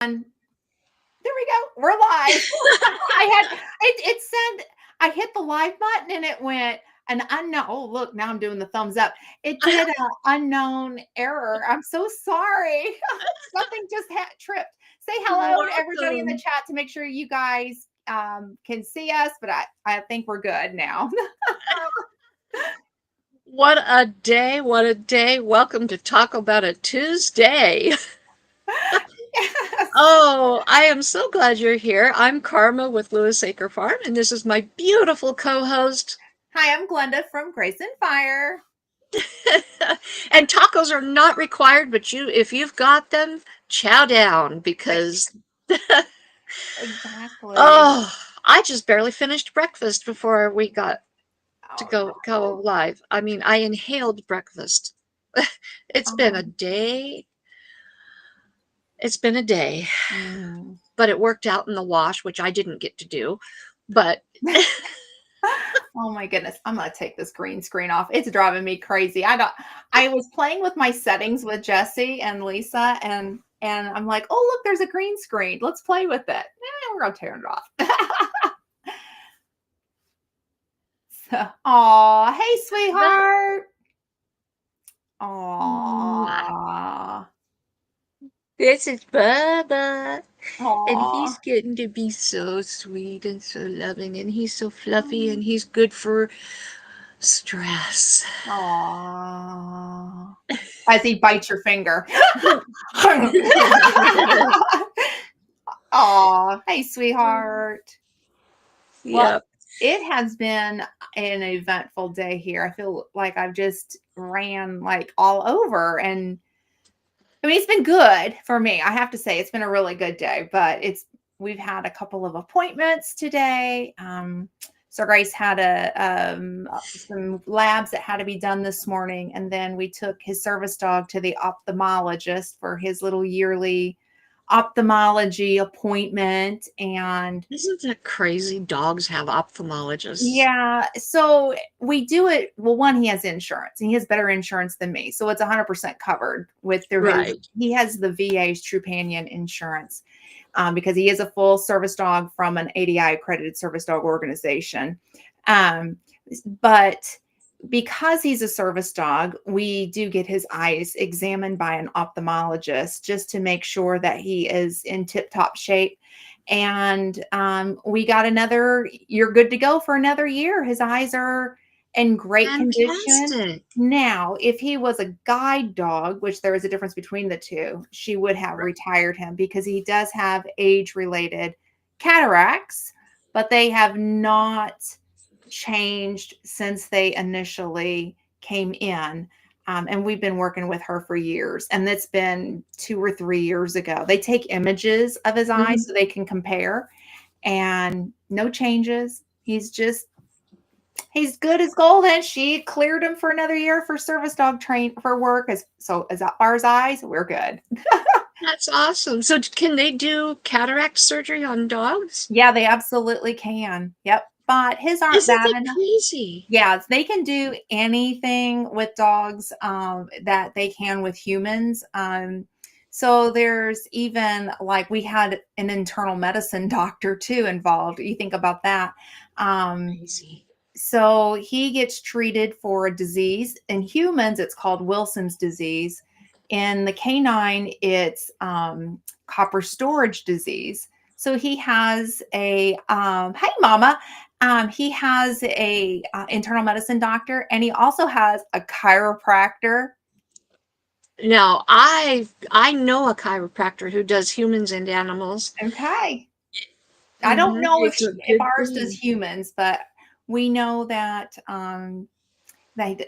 And there we go. We're live. It said I hit the live button and it went an unknown. Oh, look, now I'm doing the thumbs up. It did a unknown error. I'm so sorry. Something just tripped. Say hello to everybody in the Welcome. chat to make sure you guys can see us, but I think we're good now. What a day. What a day. Welcome to Talk About a Tuesday. Yes. Oh, I am so glad you're here. I'm Karma with Lewis Acre Farm, and this is my beautiful co-host. Hi, I'm Glenda from Grace and Fire. And tacos are not required, but if you've got them, chow down because Exactly. oh, I just barely finished breakfast before we got to Oh go no. live. I mean, I inhaled breakfast. It's been a Oh. day. It's been a day. Mm. But it worked out in the wash, which I didn't get to do. But Oh my goodness. I'm gonna take this green screen off. It's driving me crazy. I was playing with my settings with Jesse and Lisa and I'm like, oh look, there's a green screen. Let's play with it. We're gonna turn it off. So, aw, hey sweetheart. Aw. this is Bubba. And Aw. he's getting to be so sweet and so loving, and he's so fluffy, and he's good for stress. Aw. As he bites your finger. Aw, hey, sweetheart. Well, Yep. it has been an eventful day here. I feel like I've just ran like all over. And I mean, it's been good for me. I have to say, it's been a really good day, but we've had a couple of appointments today. So Grace had some labs that had to be done this morning, and then we took his service dog to the ophthalmologist for his little yearly ophthalmology appointment. And Isn't that crazy? Dogs have ophthalmologists. yeah, so we do it. Well, one, he has insurance, and he has better insurance than me, so it's 100% covered with through his. Right. He has the VA's Trupanion insurance because he is a full service dog from an ADI accredited service dog organization. Um, but because he's a service dog, we do get his eyes examined by an ophthalmologist just to make sure that he is in tip-top shape. And we got you're good to go for another year. His eyes are in great condition. Fantastic. Now, if he was a guide dog, which there is a difference between the two, she would have retired him because he does have age-related cataracts, but they have not changed since they initially came in. And we've been working with her for years. And that's been 2 or 3 years ago. They take images of his eyes Mhm. so they can compare, and no changes. He's good as gold. And she cleared him for another year for service dog train for work. As far as eyes, we're good. That's awesome. So, can they do cataract surgery on dogs? Yeah, they absolutely can. Yep. But his aren't Isn't bad that enough. crazy? Yeah, they can do anything with dogs that they can with humans. So there's even like we had an internal medicine doctor too involved. You think about that. Um, Crazy. so he gets treated for a disease. In humans, it's called Wilson's disease. In the canine, it's copper storage disease. So he has hey mama, he has a internal medicine doctor, and he also has a chiropractor. Now, I know a chiropractor who does humans and animals. Okay, I don't know It's a if good ours does thing. humans, but we know that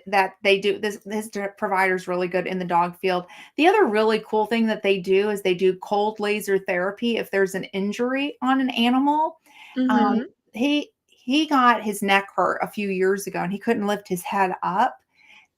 that they do this. His provider is really good in the dog field. The other really cool thing that they do is they do cold laser therapy if there's an injury on an animal. Um, Mhm. he got his neck hurt a few years ago, and he couldn't lift his head up.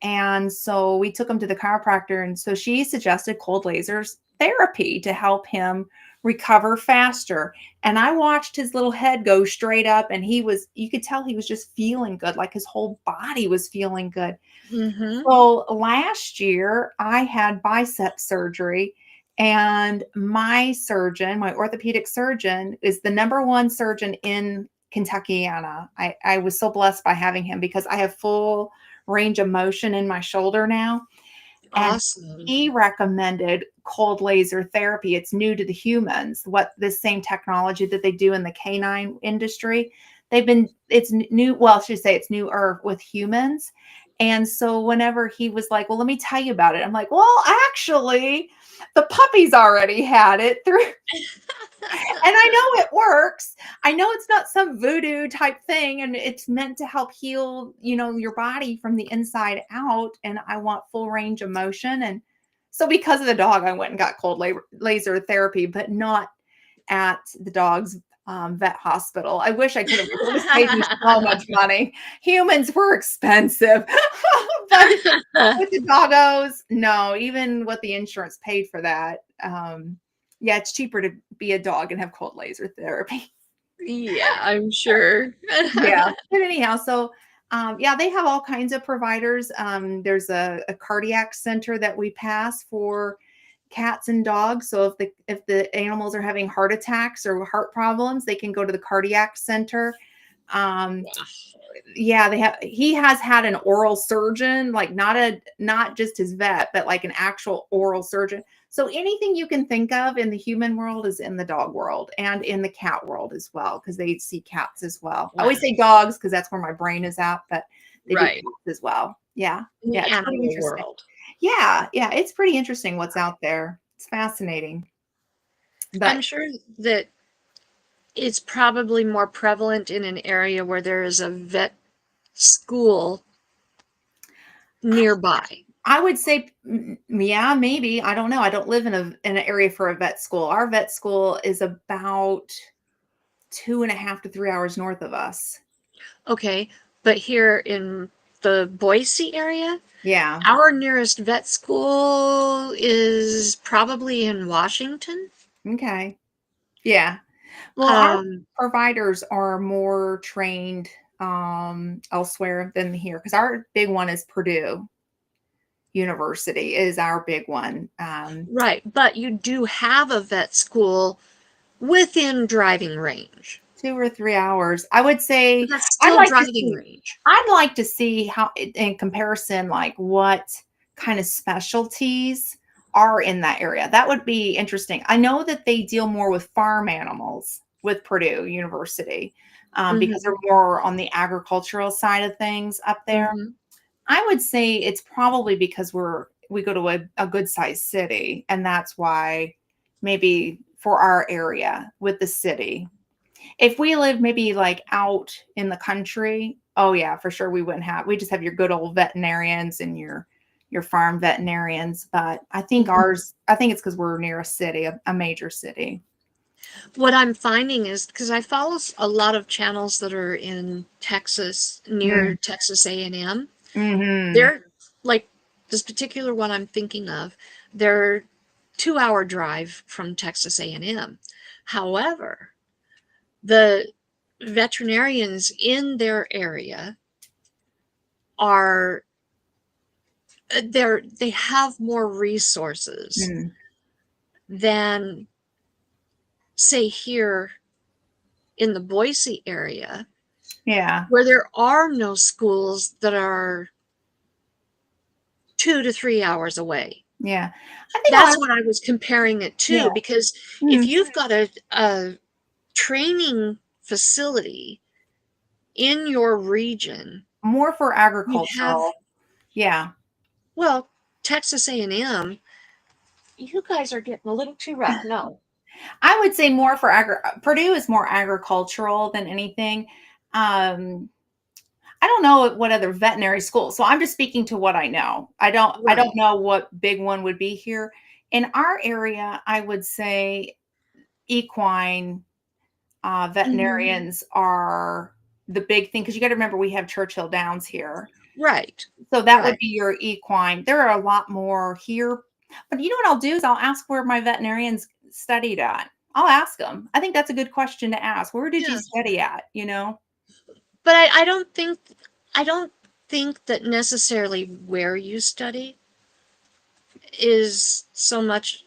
And so we took him to the chiropractor. And so she suggested cold lasers therapy to help him recover faster. And I watched his little head go straight up, and you could tell he was just feeling good, like his whole body was feeling good. Mhm. So last year I had bicep surgery, And my surgeon, my orthopedic surgeon, is the number one surgeon in Kentuckiana. I was so blessed by having him because I have full range of motion in my shoulder now. And Awesome. he recommended cold laser therapy. It's new to the humans, what this same technology that they do in the canine industry. It's new, well, I should say it's newer with humans. And so whenever he was like, well, let me tell you about it, I'm like, well, actually, the puppies already had it through, and I know it works. I know it's not some voodoo type thing, and it's meant to help heal, your body from the inside out. And I want full range of motion. And so, because of the dog, I went and got cold laser therapy, but not at the dog's vet hospital. I wish I could have. It would have saved me so much money. Humans were expensive, but with the doggos, no. Even what the insurance paid for that. Yeah, it's cheaper to be a dog and have cold laser therapy. Yeah, I'm sure. Yeah. But anyhow, so yeah, they have all kinds of providers. There's a cardiac center that we pass for cats and dogs. So if the animals are having heart attacks or heart problems, they can go to the cardiac center. Um, yeah, he has had an oral surgeon, like not just his vet, but like an actual oral surgeon. So anything you can think of in the human world is in the dog world and in the cat world as well, because they see cats as well. I Wow. always say dogs because that's where my brain is at, but they do Right. cats as well. Yeah. In the Yeah, it's pretty animal interesting. world. Yeah, yeah, it's pretty interesting what's out there. It's fascinating. I'm But sure that it's probably more prevalent in an area where there is a vet school nearby. I would say, yeah, maybe. I don't know. I don't live in an area for a vet school. Our vet school is about 2.5 to 3 hours north of us. Okay, but here in the Boise area, Yeah. our nearest vet school is probably in Washington. Okay. Yeah. Well, our Um, providers are more trained elsewhere than here because our big one is Purdue University is our big one. right, but you do have a vet school within driving range. 2 or 3 hours. I would But say that's I'd still like to driving see range. I'd like to see how in comparison, like what kind of specialties are in that area. That would be interesting. I know that they deal more with farm animals with Purdue University because they're Hmm. more on the agricultural side of things up there. Hmm. I would say it's probably because we go to a good sized city, and that's why maybe for our area with the city. If we live maybe like out in the country, oh yeah, for sure we just have your good old veterinarians and your farm veterinarians. But I think it's because we're near a city, a major city. What I'm finding is because I follow a lot of channels that are in Texas, near Mm. Texas A&M. Hmm. They're like this particular one I'm thinking of. They're 2-hour drive from Texas A&M. However, the veterinarians in their area are they have more resources Mm. than say here in the Boise area Yeah, where there are no schools that are 2 to 3 hours away. yeah. I think That's what I was comparing it yeah. to, because if Mm. you've got a training facility in your region, More for you have, agricultural. Yeah. well, Texas A&M, you guys are getting a little too rough. No. I would say more for Purdue is more agricultural than anything. Um, I don't know what other veterinary schools. So I'm just speaking to what I know. I don't Right. know what big one would be here. In our area, I would say equine Hmm. veterinarians are the big thing because you got to remember we have Churchill Downs here. Right. So that would Right. be your equine. There are a lot more here. But you know what I'll do is I'll ask where my veterinarians studied at. I'll ask them. I think that's a good question to ask. Where did you Yeah. study at? You know? But I don't think that necessarily where you study is so much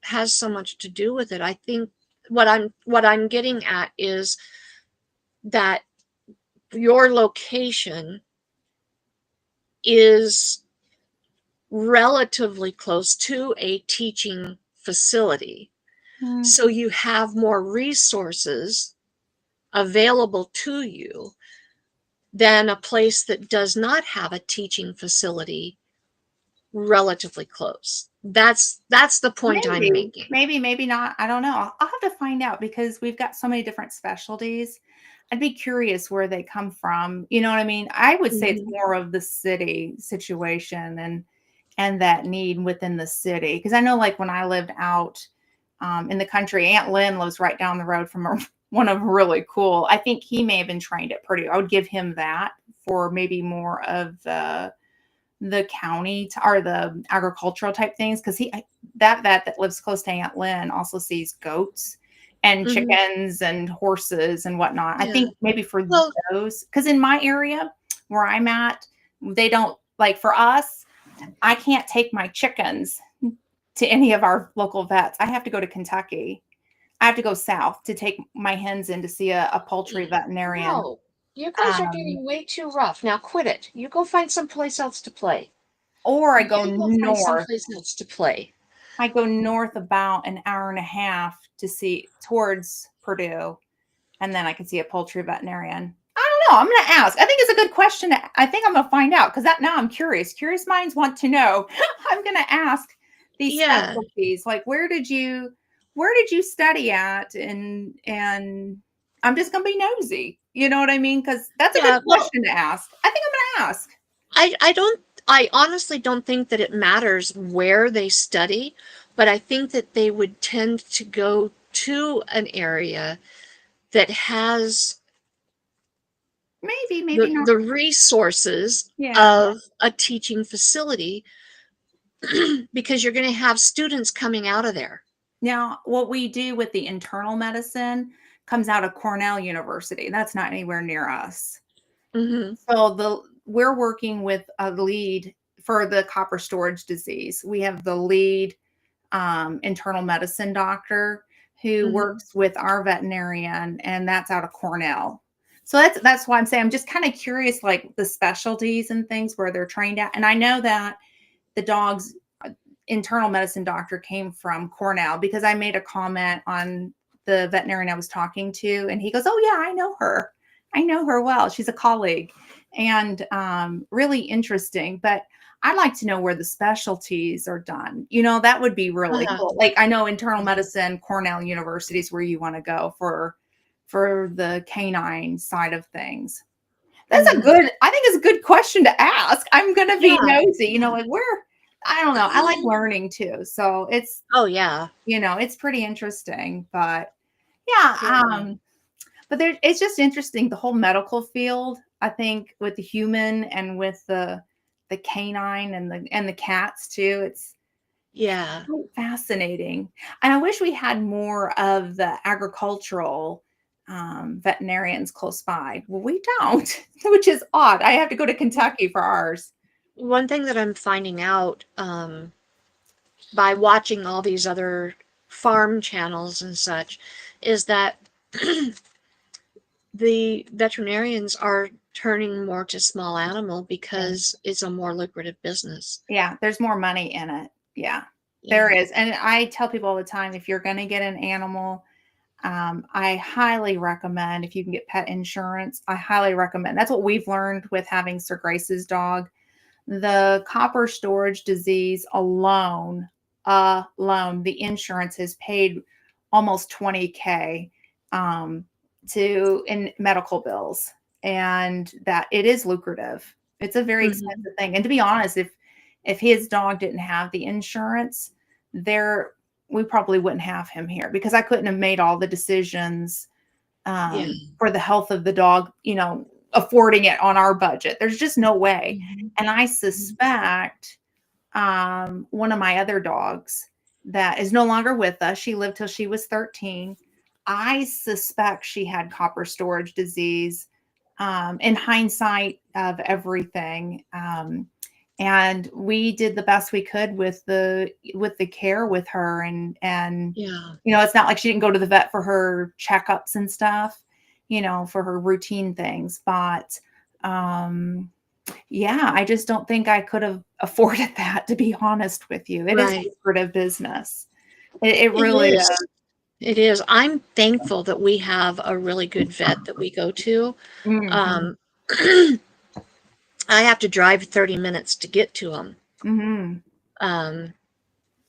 has so much to do with it. I think what I'm getting at is that your location is relatively close to a teaching facility. Mm. So you have more resources available to you than a place that does not have a teaching facility relatively close. That's the point I'm Maybe, making. maybe, maybe not. I don't know. I'll have to find out because we've got so many different specialties. I'd be curious where they come from. You know what I mean? I would say it's Mhm. more of the city situation and that need within the city. Because I know, like when I lived out in the country, Aunt Lynn lives right down the road from one of really cool. I think he may have been trained at Purdue. I would give him that for maybe more of the county or the agricultural type things because he that vet that lives close to Aunt Lynn also sees goats and Mhm. chickens and horses and whatnot. I Yeah. think maybe for Well, those because in my area where I'm at, they don't like for us. I can't take my chickens to any of our local vets. I have to go to Kentucky. I have to go south to take my hens in to see a poultry veterinarian. no. You guys are Um, getting way too rough. Now quit it. You go find someplace else to play. or I go You go find north. someplace else to play. I go north about an hour and a half to see towards Purdue, and then I can see a poultry veterinarian. I don't know. I'm going to ask. I think it's a good question. I think I'm going to find out because that now I'm curious. Curious minds want to know. I'm going to ask these Yeah. specialties. Like, where did you study at? And I'm just going to be nosy. You know what I mean? Because that's a good Yeah. Well, question to ask. I think I'm going to ask. I honestly don't think that it matters where they study, but I think that they would tend to go to an area that has Maybe, maybe not. the resources Yeah. of a teaching facility because you're going to have students coming out of there. Now, what we do with the internal medicine comes out of Cornell University. That's not anywhere near us. Hmm. So we're working with a lead for the copper storage disease. We have the lead internal medicine doctor who Hmm. works with our veterinarian, and that's out of Cornell. So that's why I'm saying I'm just kind of curious, like the specialties and things where they're trained at. And I know that the dog's internal medicine doctor came from Cornell because I made a comment on the veterinarian I was talking to, and he goes, "Oh yeah, I know her. I know her well. She's a colleague," and really interesting. But I'd like to know where the specialties are done. That would be really Uh, cool. Like I know internal medicine, Cornell University is where you want to go for the canine side of things. mhm. I think it's a good question to ask. I'm gonna be Yeah. nosy, like I don't know. I like learning too. So Oh, yeah. it's pretty interesting. But yeah, Yeah. but it's just interesting, the whole medical field, I think with the human and with the canine and the cats too. It's Yeah. so fascinating. And I wish we had more of the agricultural veterinarians close by. Well, we don't, which is odd. I have to go to Kentucky for ours. One thing that I'm finding out by watching all these other farm channels and such is that the veterinarians are turning more to small animal Yeah. because it's a more lucrative business. Yeah, there's more money in it. Yeah, there Yeah. is. And I tell people all the time, if you're going to get an animal, I highly recommend if you can get pet insurance. I highly recommend. That's what we've learned with having Sir Grace's dog. The copper storage disease alone, the insurance has paid almost 20K um, to in medical bills, and that it is lucrative. It's a very Hmm. expensive thing. And to be honest, if his dog didn't have the insurance, there we probably wouldn't have him here because I couldn't have made all the decisions Yeah. for the health of the dog, affording it on our budget. There's just no way. Hmm. And I suspect one of my other dogs that is no longer with us, she lived till she was 13. I suspect she had copper storage disease. In hindsight of everything, and we did the best we could with the care with her, and Yeah. it's not like she didn't go to the vet for her checkups and stuff, for her routine things, but um yeah, I just don't think I could have afforded that, to be honest with you. It is Right. lucrative business. It It really is. is. It is. I'm thankful that we have a really good vet that we go to. Mhm. Um, I have to drive 30 minutes to get to them. Mhm. Um,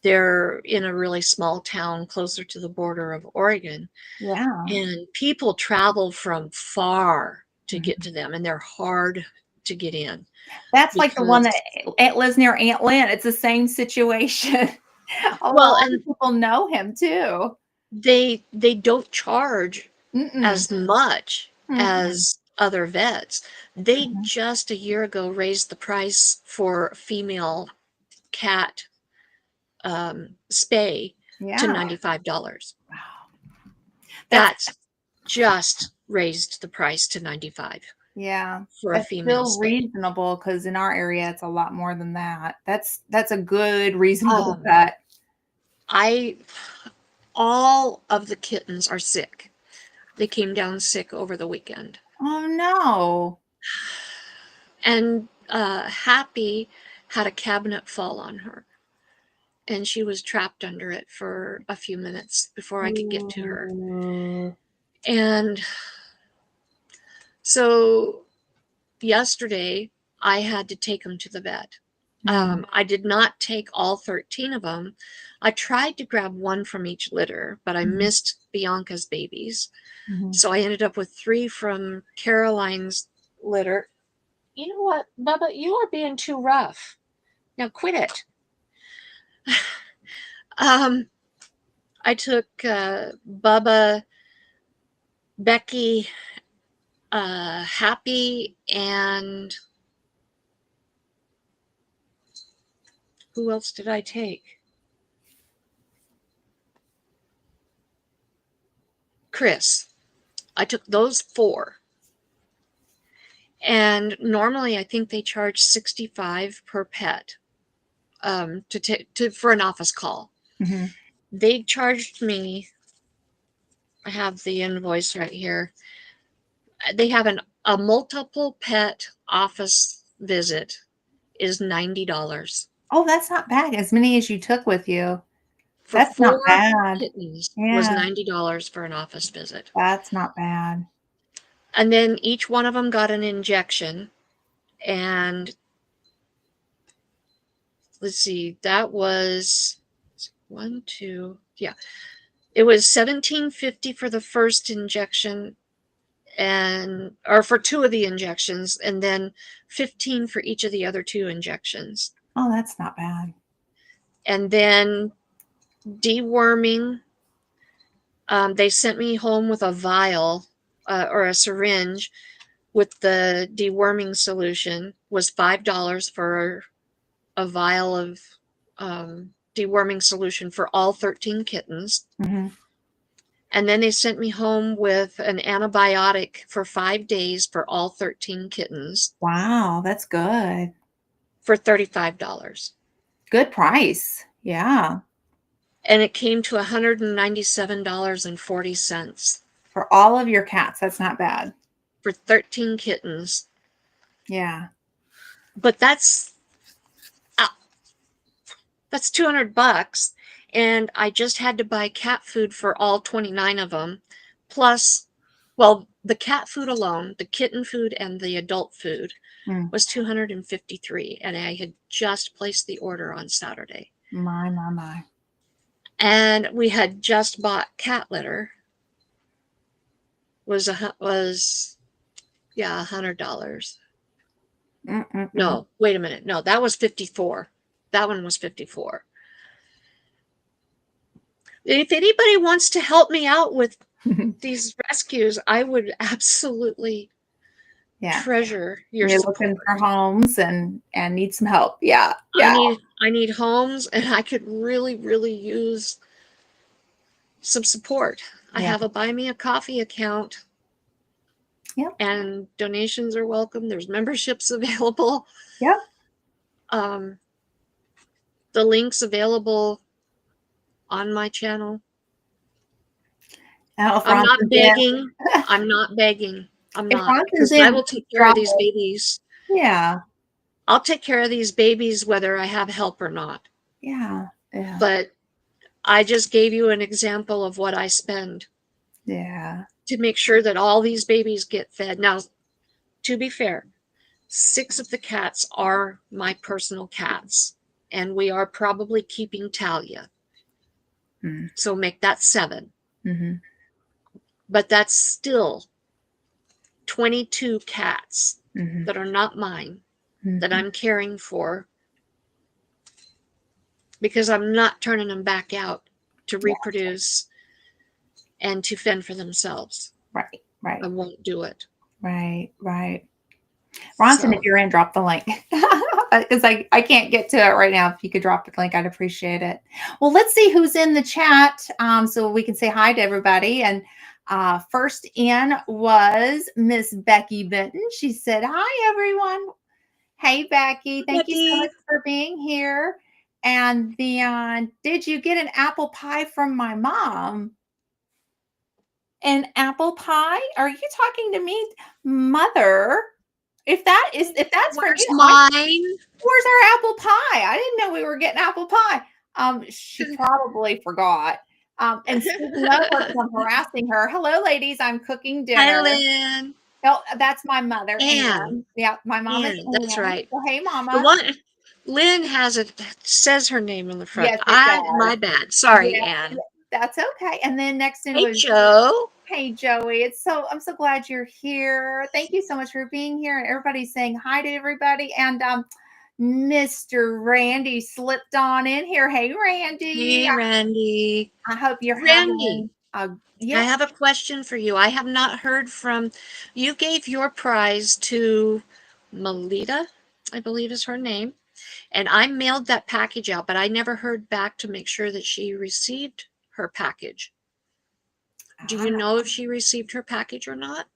they're in a really small town closer to the border of Oregon, Yeah. and people travel from far to get Mhm. to them, and they're hard to get in That's like the one that because, Aunt lives near Aunt Lynn. It's the same situation. A lot well, of and people know him too. they don't charge Mm-mm. as much Mm-mm. as other vets. They Mhm. just a year ago raised the price for female cat spay to Yeah. $95. Wow. That's That's just raised the price to 95 yeah. for a That's female still spay. reasonable because in our area it's a lot more than that. That's a good reasonable Um, bet. I all of the kittens are sick. They came down sick over the weekend. Oh no. And Happy had a cabinet fall on her, and she was trapped under it for a few minutes before I could get to her. Ooh. And so yesterday, I had to take them to the vet. Mm. I did not take all 13 of them. I tried to grab one from each litter, but I Mhm. missed Bianca's babies. Mhm. So I ended up with 3 from Caroline's litter. You know what, Bubba? You are being too rough. Now quit it. Um, I took Bubba, Becky, Happy, and who else did I take? Chris. I took those 4. And normally I think they charge 65 per pet for an office call. Mhm. They charged me, I have the invoice right here. They have a multiple pet office visit is $90. Oh, that's not bad. As many as you took with you. For That's not 4 bad. kittens was Yeah, $90 for an office visit. that's not bad. And then each one of them got an injection. And let's see, that was one, two, yeah. It was $17.50 for the first injection, and or for 2 of the injections, and then 15 for each of the other 2 injections. Oh, that's not bad. And then deworming, they sent me home with a vial or a syringe with the deworming solution, was $5 for a vial of deworming solution for all 13 kittens. Mhm. And then they sent me home with an antibiotic for 5 days for all 13 kittens Wow, that's good. for $35. Good price. Yeah, And it came to $197.40 for all of your cats, that's not bad. for 13 kittens. Yeah. But uh, that's $200, and I just had to buy cat food for all 29 of them, plus, well, the cat food alone, the kitten food and the adult food Mm. was 253, and I had just placed the order on Saturday. My, my, my. And we had just bought cat litter. Was yeah, $100. Mm-mm-mm. No, wait a minute. No, that was 54. That one was 54. If anybody wants to help me out with these rescues, I would absolutely Yeah. treasure your You're looking support. for homes and need some help. Yeah. I Yeah. need I need homes, and I could really use some support. I Yeah. have a buy me a coffee account, Yep. and donations are welcome. There's memberships available. Yep. Um, the link's available on my channel. I don't know if I'm not Ronson's in. begging. I'm not begging. I'm If not, Ronson's because I in, will take care of drop these it. babies. Yeah. I'll take care of these babies whether I have help or not. Yeah. Yeah. But I just gave you an example of what I spend Yeah. to make sure that all these babies get fed. Now, to be fair, 6 of the cats are my personal cats, and we are probably keeping Talia. Mm. So make that 7. Mm-hmm. But that's still 22 cats Mm-hmm. that are not mine that Mm-hmm. I'm caring for because I'm not turning them back out to Yeah. reproduce and to fend for themselves. Right. I Right. won't do it. Right. Right. Ronson, if So, you're in, drop the link. Because I can't get to it right now. If you could drop the link, I'd appreciate it. Well, let's see who's in the chat so we can say hi to everybody. And first in was Miss Becky Benton. She said, hi, everyone. Hey, Becky. Thank you so much Becky, for being here. And then, did you get an apple pie from my mom? An apple pie? Are you talking to me, mother? If that's from where's you, mine? where's our apple pie? I didn't know we were getting apple pie. She probably forgot. And speaking of her, 'cause I'm harassing her. Hello, ladies. I'm cooking Hi, dinner. Lynn. Oh, that's my mother, Anne. Anne. Yeah, my mom is Anne, that's Anne. right. So, hey, The mama. one Lynn has it says her name on the front. Yes, it does. My bad. Sorry, Yeah, Anne. that's okay. And then next in Hey, was Joe. hey Joey. I'm so glad you're here. Thank you so much for being here. And everybody's saying hi to everybody. And Mr. Randy slipped on in here. Hey Randy. Hey, Randy. I hope you're Randy, having a I yes. have a question for you. I have not heard from you. Gave your prize to Melita, I believe is her name, and I mailed that package out, but I never heard back to make sure that she received her package. Do you know if she received her package or not?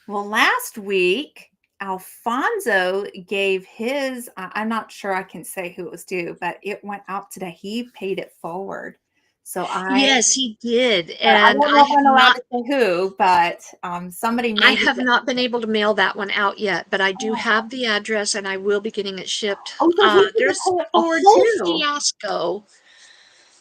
Well, last week, Alfonso gave his, I'm not sure I can say who it was to, but it went out today. He paid it forward. So Yes, he did, I and don't know if I'm allowed to say who, but somebody I maybe. have not been able to mail that one out yet, but I do have the address and I will be getting it shipped. Oh, so he didn't There's pay it a forward whole too. fiasco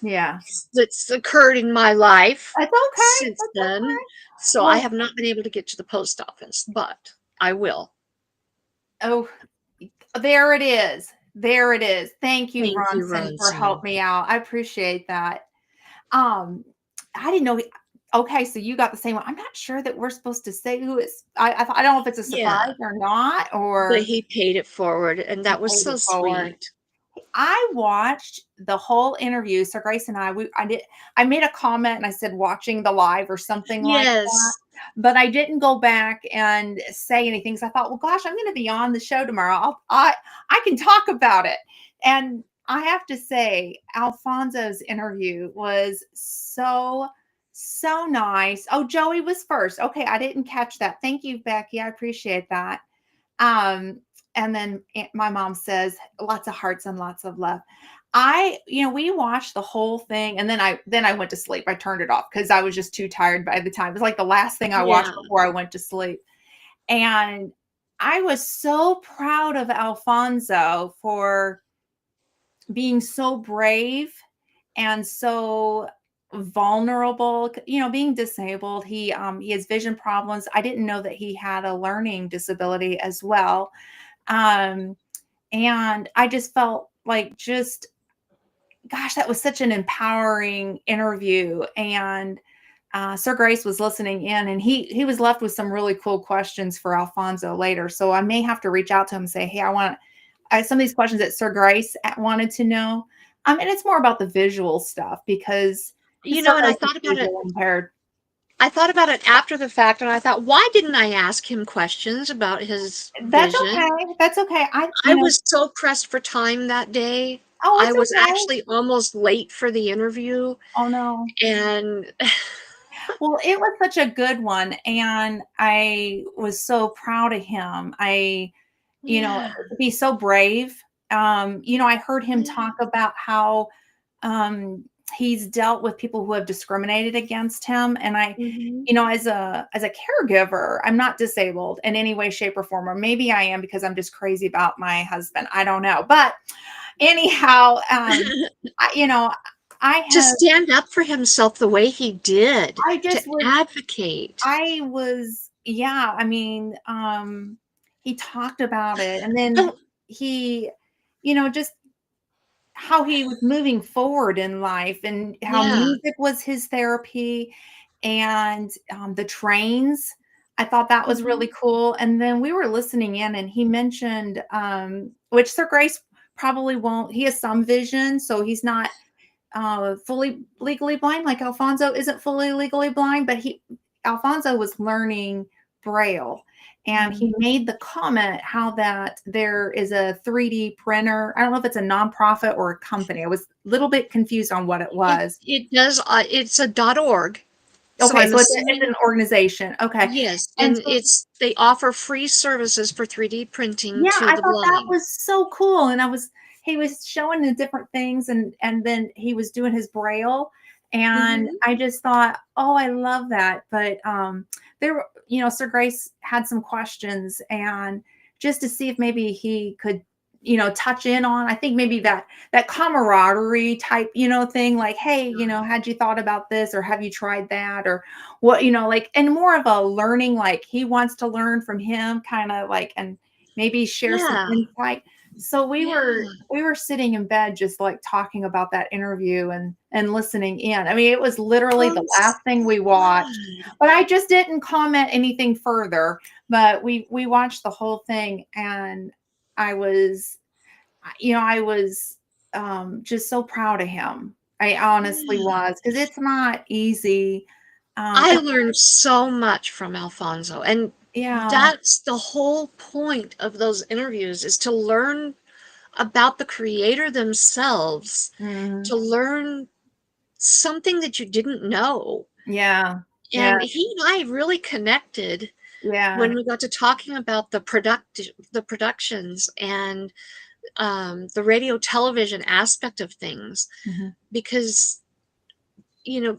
Yeah. that's occurred in my life That's okay. since That's then. okay. So I Well, have not been able to get to the post office, but I will. oh, there it is. There it is. Thank you, Thank you, Ronson, for Ronson. helping me out. I appreciate that. Um, I didn't know. Okay, so you got the same one. I'm not sure that we're supposed to say who it's. I don't know if it's a Yeah, surprise or not, but or he paid it forward, and he that was paid so it forward. sweet. I watched the whole interview. So Grace and I made a comment and I said watching the live or something like that. Yes. But I didn't go back and say anything. So I thought, well, gosh, I'm going to be on the show tomorrow. I can talk about it. And I have to say, Alfonso's interview was so nice. Oh, Joey was first. Okay, I didn't catch that. Thank you, Becky. I appreciate that. Um, and then my mom says lots of hearts and lots of love. We watched the whole thing and then I went to sleep. I turned it off because I was just too tired by the time. It was like the last thing I watched Yeah. before I went to sleep. And I was so proud of Alfonso for being so brave and so vulnerable, being disabled. He has vision problems. I didn't know that he had a learning disability as well. Um, and I just felt like gosh, that was such an empowering interview. And Sir Grace was listening in, and he was left with some really cool questions for Alfonso later. So I may have to reach out to him and say, hey, I want some of these questions that Sir Grace wanted to know. And it's more about the visual stuff because Sir And I Grace is thought about it. visually impaired. I thought about it after the fact, and I thought, why didn't I ask him questions about his That's vision? okay. That's okay. I was so pressed for time that day. Oh, I it's was okay. actually almost late for the interview, Oh no. and Well, it was such a good one, and I was so proud of him. Yeah. be so brave. I heard him Yeah. talk about how um, he's dealt with people who have discriminated against him. And Mhm. as a caregiver, I'm not disabled in any way, shape, or form. Or maybe I am because I'm just crazy about my husband. I don't know. But anyhow, I, you know, I To have, stand up for himself the way he did, I to just was, advocate. I was, yeah. I mean, he talked about it, and then Oh, he, just how he was moving forward in life and how yeah. music was his therapy and the trains. I thought that was really Mhm. cool. And then we were listening in and he mentioned, which Sir Grace probably won't, he has some vision. So he's not fully legally blind. Like Alfonso isn't fully legally blind, but Alfonso was learning Braille. And he Mhm. made the comment how that there is a 3D printer. I don't know if it's a nonprofit or a company. I was a little bit confused on what it It was. it does, it's a .org, so Okay, I'm so it's assuming an organization. Okay. yes, And and so it's they offer free services for 3D printing yeah, to I the thought that blind. was so cool, and he was showing the different things, and then he was doing his braille, and Mhm. I just thought, "Oh, I love that." But, there were Sir Grace had some questions, and just to see if maybe he could, touch in on I think maybe that camaraderie type, thing, like, "Hey, had you thought about this, or have you tried that?" Or what, like and more of a learning, like, he wants to learn from him, kinda like and maybe share some Yeah, insight. So yeah. we were sitting in bed just like talking about that interview and listening in. I mean, it was literally Oh, the last thing we watched, good. but I just didn't comment anything further. But we watched the whole thing, and I was, I was just so proud of him. I honestly Yeah. was because it's not easy. I And learned so much from Alfonso, and yeah, that's the whole point of those interviews is to learn about the creator themselves, mhm, to learn something that you didn't know. yeah, yeah, And he and I really connected when yeah. we got to talking about the productions and the radio television aspect of things, Mhm. because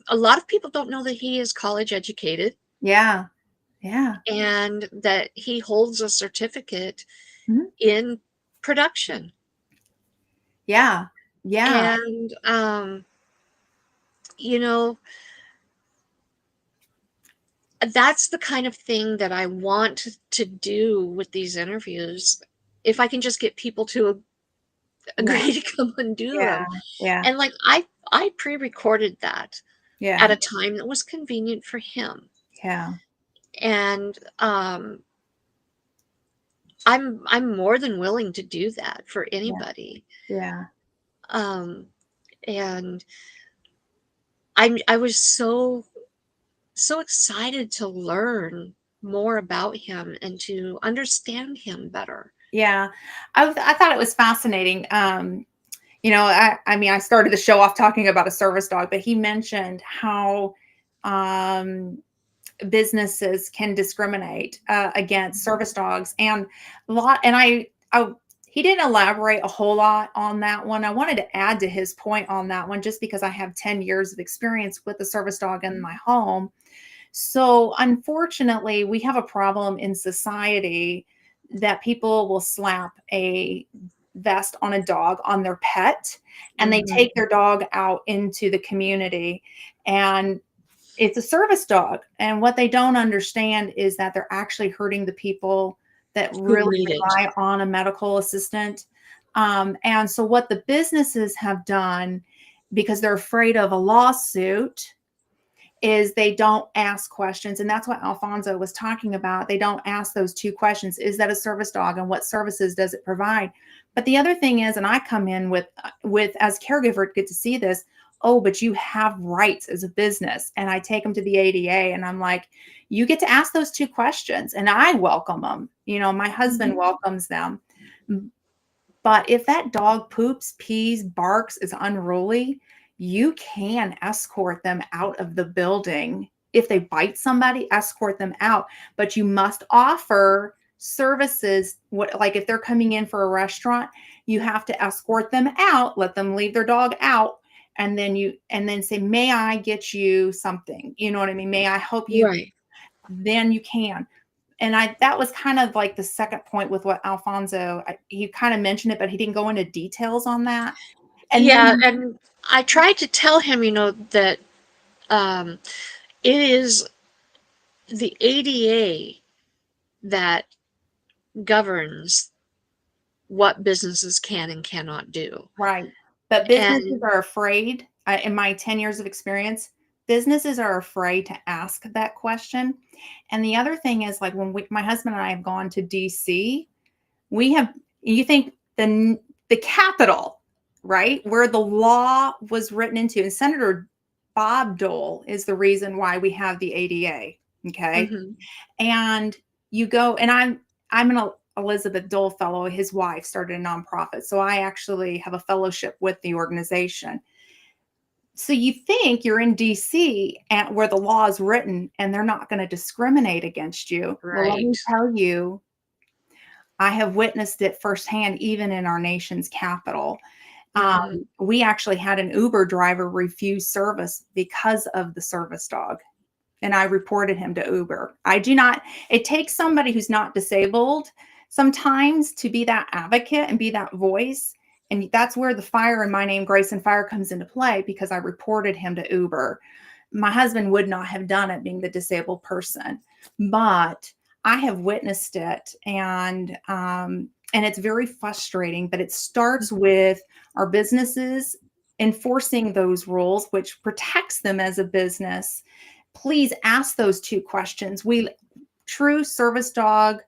a lot of people don't know that he is college educated Yeah, yeah. and that he holds a certificate Mhm. in production. Yeah. Yeah. And you know that's the kind of thing that I want to do with these interviews, if I can just get people to Yeah. agree to come and do Yeah. them. Yeah. And like I pre-recorded that at Yeah. a time that was convenient for him. Yeah. And I'm more than willing to do that for Yeah. anybody. Yeah. Um and I was so excited to learn more about him and to understand him better. Yeah. I thought it was fascinating. I mean, I started the show off talking about a service dog, but he mentioned how um businesses can discriminate against service dogs and a lot and I he didn't elaborate a whole lot on that one. I wanted to add to his point on that one just because I have 10 years of experience with a service dog in my home. So unfortunately, we have a problem in society that people will slap a vest on a dog on their pet and they Mhm. take their dog out into the community, and it's a service dog, and what they don't understand is that they're actually hurting the people that Who really need it? rely on a medical assistant. And so what the businesses have done, because they're afraid of a lawsuit, is they don't ask questions, and that's what Alfonso was talking about. They don't ask those 2 questions. Is that a service dog, and what services does it provide? But the other thing is, and I come in with as caregiver, get to see this, "Oh, but you have rights as a business." And I take them to the ADA, and I'm like, "You get to ask those 2 questions," and I welcome them. My husband Mhm. welcomes them. But if that dog poops, pees, barks, is unruly, you can escort them out of the building. If they bite somebody, escort them out. But you must offer services, what, like if they're coming in for a restaurant, you have to escort them out, let them leave their dog out, and then say, may I get you something? You know what I mean? May I help you? Right. Then you can. And that was kind of like the second point with what Alfonso, he kind of mentioned it, but he didn't go into details on that. And Yeah, then and I tried to tell him, that um, it is the ADA that governs what businesses can and cannot do. right. But businesses And are afraid, in my 10 years of experience, businesses are afraid to ask that question. And the other thing is, like, when my husband and I have gone to DC, we have, you think the capital, right, where the law was written into, and Senator Bob Dole is the reason why we have the ADA. Okay. mhm, And you go, and I'm an Elizabeth Dole fellow. His wife started a nonprofit, so I actually have a fellowship with the organization. So you think you're in DC, and where the law is written and they're not going to discriminate against you. Well, let right. me tell you, I have witnessed it firsthand, even in our nation's capital. Mhm, We actually had an Uber driver refuse service because of the service dog, and I reported him to Uber. I do not, it takes somebody who's not disabled sometimes to be that advocate and be that voice. And that's where the fire in my name, Grace and Fire, comes into play, because I reported him to Uber. My husband would not have done it, being the disabled person, but I have witnessed it, and it's very frustrating. But it starts with our businesses enforcing those rules, which protects them as a business. Please ask those two questions. We true service dog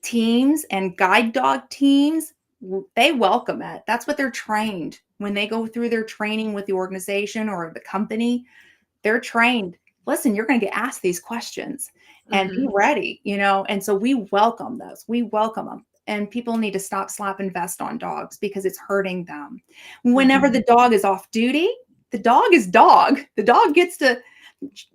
teams and guide dog teams, they welcome it. That's what they're trained when they go through their training with the organization or the company. They're trained. Listen, you're going to get asked these questions, and be mhm, ready, And so we welcome those. We welcome them. And people need to stop slapping vest on dogs, because it's hurting them. Whenever mhm, the dog is off duty, the dog is dog. The dog gets to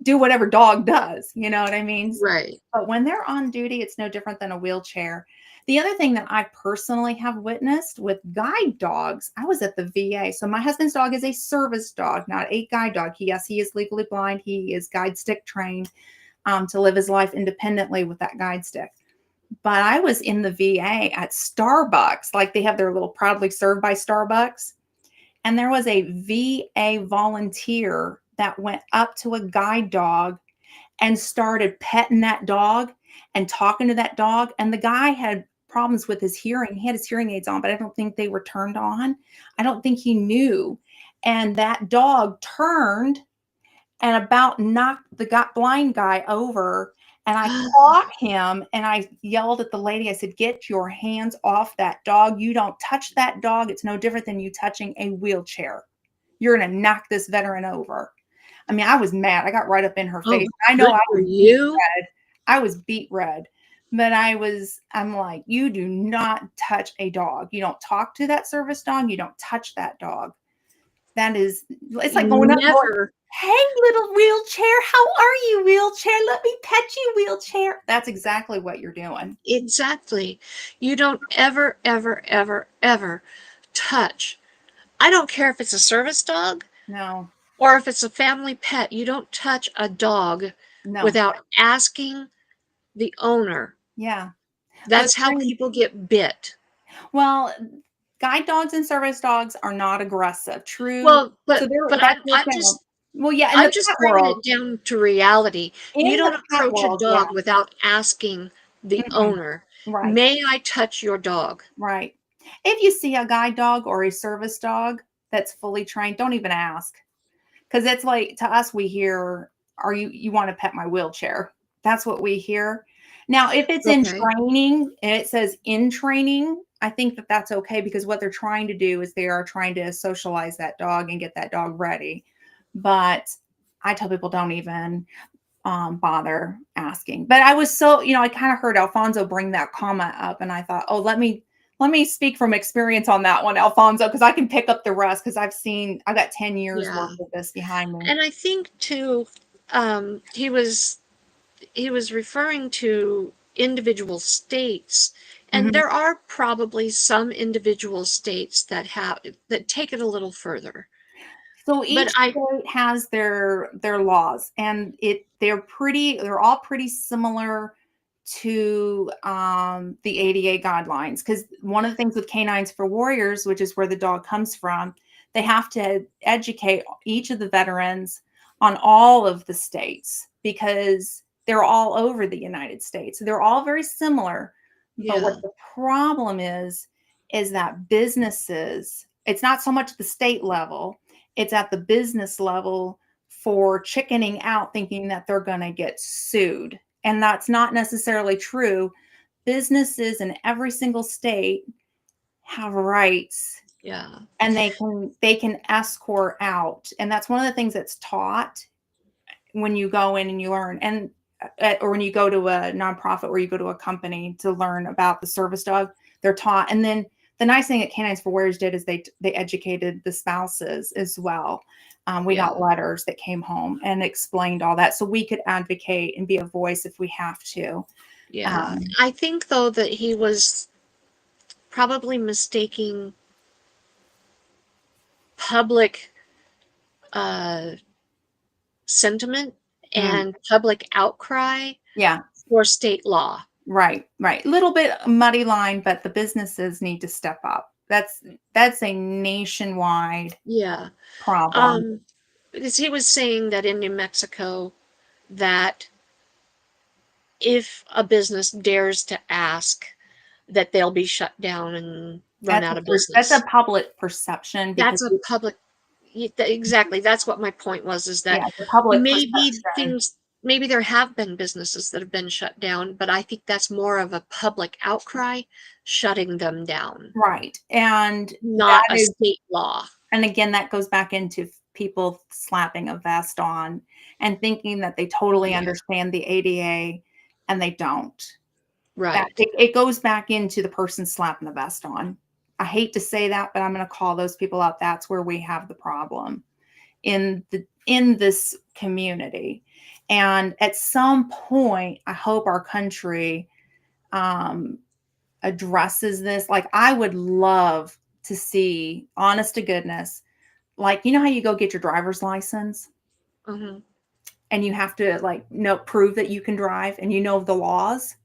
do whatever dog does. You know what I mean? right. But when they're on duty, it's no different than a wheelchair. The other thing that I personally have witnessed with guide dogs, I was at the VA. So my husband's dog is a service dog, not a guide dog. Yes, he is legally blind. He is guide stick trained, to live his life independently with that guide stick. But I was in the VA at Starbucks, like they have their little proudly served by Starbucks. And there was a VA volunteer that went up to a guide dog and started petting that dog and talking to that dog. And the guy had problems with his hearing. He had his hearing aids on, but I don't think they were turned on. I don't think he knew. And that dog turned and about knocked the blind guy over. And I caught him and I yelled at the lady. I said, get your hands off that dog. You don't touch that dog. It's no different than you touching a wheelchair. You're going to knock this veteran over. I mean, I was mad. I got right up in her Oh, face. I know good I for was beat you. red. I was beat red. But I'm like, you do not touch a dog. You don't talk to that service dog. You don't touch that dog. That is, it's like going, Never. hey, little wheelchair, how are you, wheelchair? Let me pet you, wheelchair. That's exactly what you're doing. Exactly. You don't ever, ever, ever, ever touch. I don't care if it's a service dog No, or if it's a family pet. You don't touch a dog no. without asking the owner. Yeah. Those That's how trained, people get bit. well, guide dogs and service dogs are not aggressive. True. Well, So but that's I'm their I'm thing. just Well, yeah, in the I'm just pet bringing world, it down to reality. You don't approach a yeah. dog without asking the Mhm. owner, Right, "May I touch your dog?" right. If you see a guide dog or a service dog that's fully trained, don't even ask. Because it's like, to us, we hear, "Are you want to pet my wheelchair?" That's what we hear. Now, if it's in Okay. training and it says in training, I think that that's okay, because what they're trying to do is they are trying to socialize that dog and get that dog ready. But I tell people, don't even bother asking. But I was so, I kind of heard Alfonso bring that comment up, and I thought, oh, let me speak from experience on that one, Alfonso, because I can pick up the rest, because I've got 10 years Yeah. worth of this behind me. And I think too, he was referring to individual states, and Mhm. there are probably some individual states that take it a little further. So But each state has their laws, and they're all pretty similar to the ADA guidelines. Because one of the things with Canines for Warriors, which is where the dog comes from, they have to educate each of the veterans on all of the states because they're all over the United States. They're all very similar, but what yeah, the problem is that businesses, it's not so much the state level, it's at the business level for chickening out thinking that they're going to get sued. And that's not necessarily true. Businesses in every single state have rights, yeah, and they can escort out. And that's one of the things that's taught when you go in and you learn, and or when you go to a nonprofit or you go to a company to learn about the service dog, they're taught. And then the nice thing that Canines for Warriors did is they educated the spouses as well. We yeah, got letters that came home and explained all that, so we could advocate and be a voice if we have to. yeah. Um, I think though that he was probably mistaking public uh, sentiment mm, and public outcry yeah, for state law. right, right. Little bit muddy line, but the businesses need to step up. That's a nationwide Yeah. problem. Um, because he was saying that in New Mexico, that if a business dares to ask, that they'll be shut down and run out of That's a business. public perception because That's a public, exactly. That's what my point was, is yeah, that it's a public maybe perception. maybe there have been businesses that have been shut down, but I think that's more of a public outcry shutting them down, Right. And not that a is, state law. and again, that goes back into people slapping a vest on and thinking that they totally Yeah, understand the ADA, and they don't. That right. it goes back into the person slapping the vest on. I hate to say that, but I'm going to call those people out. That's where we have the problem in this community. And at some point, I hope our country um, addresses this. Like, I would love to see, honest to goodness, like, you know how you go get your driver's license Hmm. and you have to like prove that you can drive and you know the laws.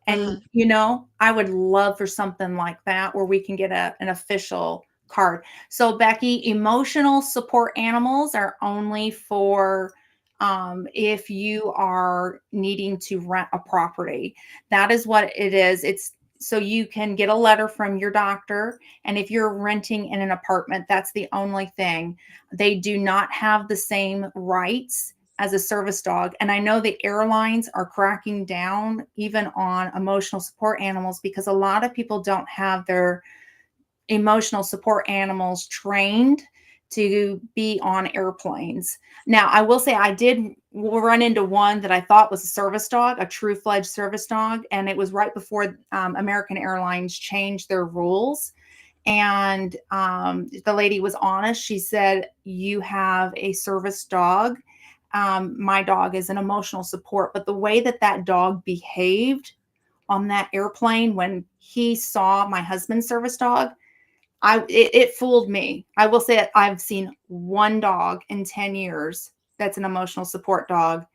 And, Uh-huh. I would love for something like that where we can get an official card. So, Becky, emotional support animals are only for if you are needing to rent a property. That is what it is. It's so you can get a letter from your doctor. And if you're renting in an apartment, that's the only thing. They do not have the same rights as a service dog. And I know the airlines are cracking down even on emotional support animals because a lot of people don't have their emotional support animals trained to be on airplanes. Now, I will say I did run into one that I thought was a service dog, a true fledged service dog. And it was right before American Airlines changed their rules. And the lady was honest. She said, "You have a service dog. My dog is an emotional support." But the way that that dog behaved on that airplane when he saw my husband's service dog, it fooled me. I will say that I've seen one dog in 10 years that's an emotional support dog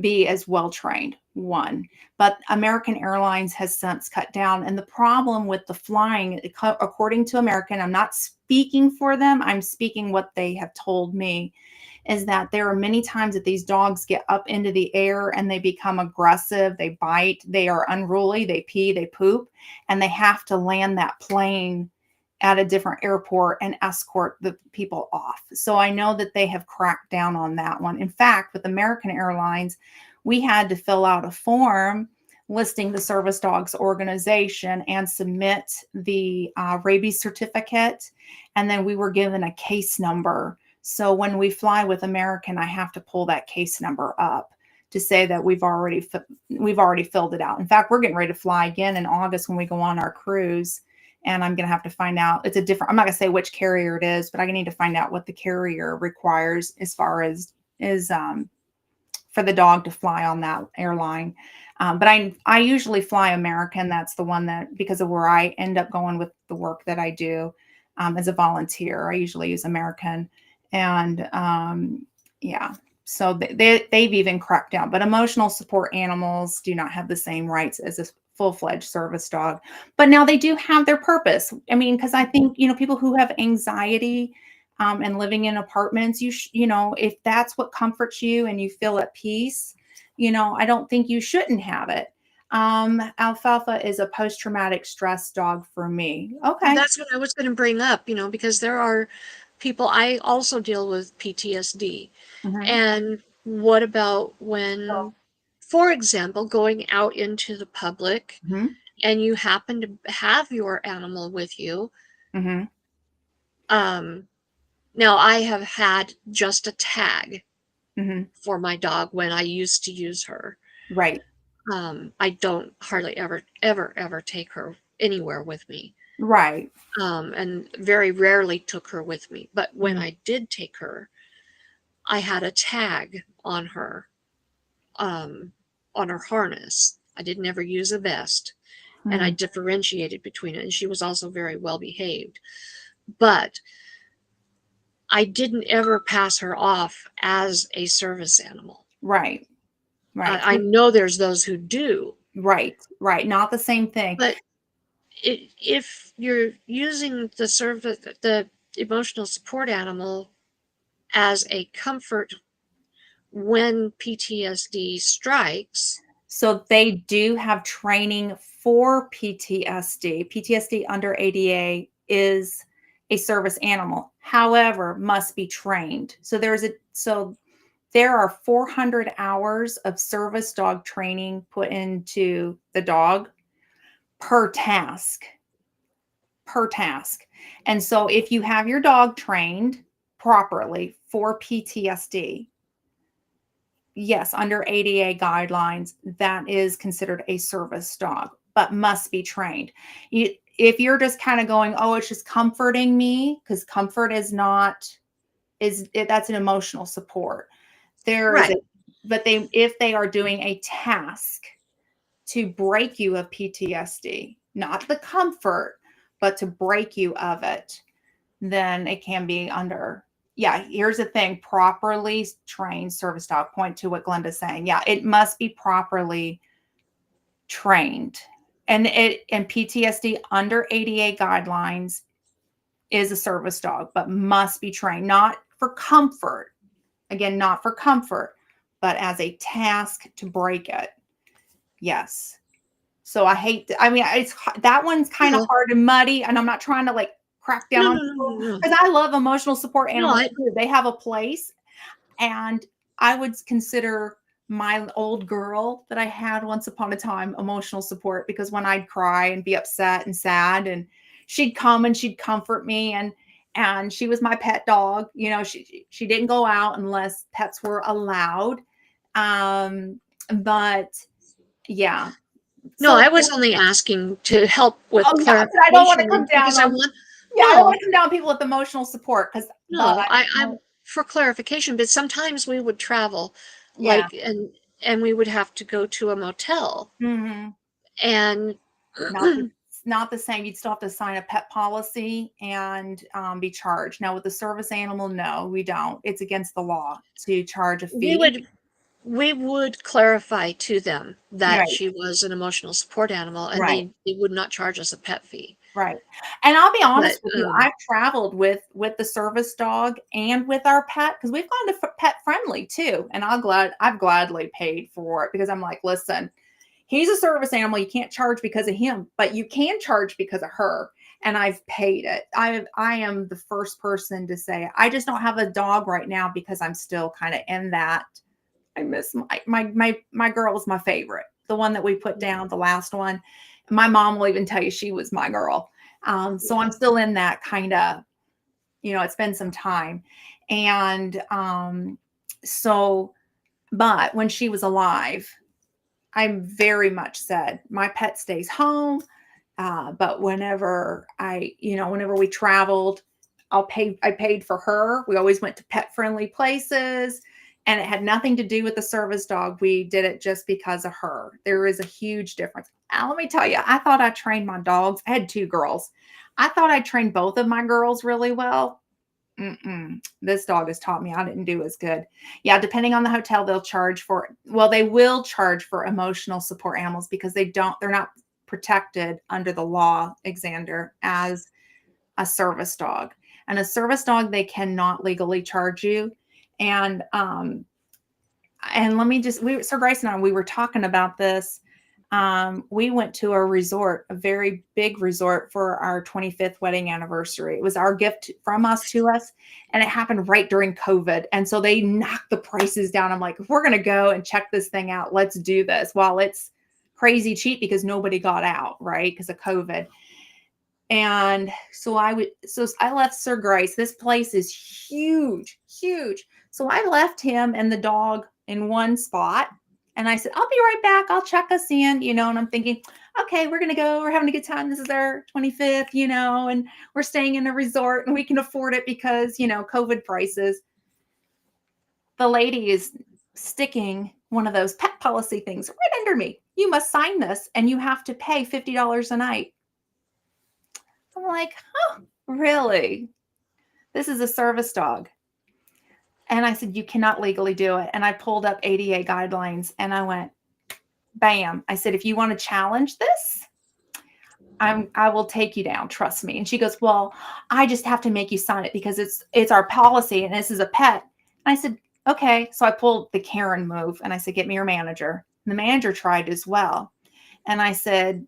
be as well trained, one. But American Airlines has since cut down. And the problem with the flying, according to American, I'm not speaking for them, I'm speaking what they have told me, is that there are many times that these dogs get up into the air and they become aggressive, they bite, they are unruly, they pee, they poop, and they have to land that plane at a different airport and escort the people off. So I know that they have cracked down on that one. In fact, with American Airlines, we had to fill out a form listing the service dogs organization and submit the rabies certificate. And then we were given a case number. So when we fly with American, I have to pull that case number up to say that we've already filled it out. In fact, we're getting ready to fly again in August when we go on our cruise, and I'm going to have to find out. It's a different, I'm not going to say which carrier it is, but I need to find out what the carrier requires as far as is for the dog to fly on that airline. But I usually fly American. That's the one that, because of where I end up going with the work that I do as a volunteer, I usually use American. And yeah, so they've even cracked down. But emotional support animals do not have the same rights as a full-fledged service dog. But now they do have their purpose. I mean, because I think, people who have anxiety and living in apartments, if that's what comforts you and you feel at peace, I don't think you shouldn't have it. Alfalfa is a post-traumatic stress dog for me. Okay. That's what I was going to bring up, because there are people, I also deal with PTSD. Hmm. And what about when, for example, going out into the public Hmm. and you happen to have your animal with you? Hmm. Um, Now, I have had just a tag Hmm. for my dog when I used to use her. Right. I don't hardly ever, ever, ever take her anywhere with me. Right. And very rarely took her with me. But when Mhm. I did take her, I had a tag um, on her harness. I didn't ever use a vest, and I Mhm. differentiated between it. And she was also very well behaved. But I didn't ever pass her off as a service animal. Right. Right. I know there's those who do, Right. Right. Not the same thing. but if you're using the emotional support animal as a comfort when PTSD strikes, So they do have training for PTSD. PTSD under ADA is a service animal. However, must be trained. So there are 400 hours of service dog training put into the dog per task. Per task. And so if you have your dog trained properly for PTSD, yes, under ADA guidelines, that is considered a service dog, but must be trained. If you're just kind of going, oh, it's just comforting me, because comfort is not, that's an emotional support. There is a, right? but if they are doing a task to break you of PTSD, not the comfort, but to break you of it, then it can be under. Yeah, here's the thing, properly trained service dog. Point to what Glenda's saying. Yeah, it must be properly trained. And PTSD under ADA guidelines is a service dog, but must be trained, not for comfort. Again, not for comfort, but as a task to break it. Yes. So I hate I mean, it's that one's kind of No, hard and muddy, and I'm not trying to like crack down no, on no, no, people no, no. because I love emotional support No, animals too. They have a place, and I would consider my old girl that I had once upon a time emotional support, because when I'd cry and be upset and sad, and she'd come and she'd comfort me, and she was my pet dog. She didn't go out unless pets were allowed. But yeah. no. So I was only asking to help with oh, yeah, but I don't wanna come clarification down because I on want. yeah, I don't wanna No, come down on people with emotional support, but no. I'm for clarification, but sometimes we would travel, yeah. and we would have to go to a motel, Mhm. and Not the not the same. You'd still have to sign a pet policy and, be charged. Now with the service animal, no, we don't. It's against the law to charge a we fee. would we would clarify to them that Right, she was an emotional support animal, and right. they would not charge us a pet fee. Right. And I'll be But honest with you, I've traveled with the service dog and with our pet, because we've gone to pet friendly too. And I've gladly paid for it, because I'm like, listen, he's a service animal. You can't charge because of him, but you can charge because of her. And I've paid it. I am the first person to say I just don't have a dog right now because I'm still kind of in that. I miss my girl was my favorite. The one that we put down, the last one. My mom will even tell you she was my girl. So I'm still in that kind of, it's been some time. And so, but when she was alive, I very much said, my pet stays home. But whenever we traveled, I paid for her. We always went to pet friendly places. And it had nothing to do with the service dog. We did it just because of her. There is a huge difference. Now, let me tell you, I thought I trained my dogs. I had 2 girls. I thought I trained both of my girls really well. Mm-mm. This dog has taught me I didn't do as good. Yeah, depending on the hotel, they'll charge for, well, they will charge for emotional support animals because they're not protected under the law, Xander, as a service dog. And a service dog, they cannot legally charge you. And let me just, Sir Grace and I, we were talking about this. We went to a resort, a very big resort for our 25th wedding anniversary. It was our gift from us to us, and it happened right during COVID. And so they knocked the prices down. I'm like, if we're going to go and check this thing out, let's do this while it's crazy cheap because nobody got out, right? Because of COVID. And so I left Sir Grace. This place is huge, huge. So I left him and the dog in one spot. And I said, I'll be right back. I'll check us in, and I'm thinking, okay, we're going to go. We're having a good time. This is our 25th, and we're staying in a resort and we can afford it because, COVID prices. The lady is sticking one of those pet policy things right under me. You must sign this and you have to pay $50 a night. I'm like, oh, really? This is a service dog. And I said, you cannot legally do it. And I pulled up ADA guidelines and I went, bam. I said, if you want to challenge this, I will take you down. Trust me. And she goes, well, I just have to make you sign it because it's our policy and this is a pet. And I said, okay. So I pulled the Karen move and I said, get me your manager. And the manager tried as well. And I said,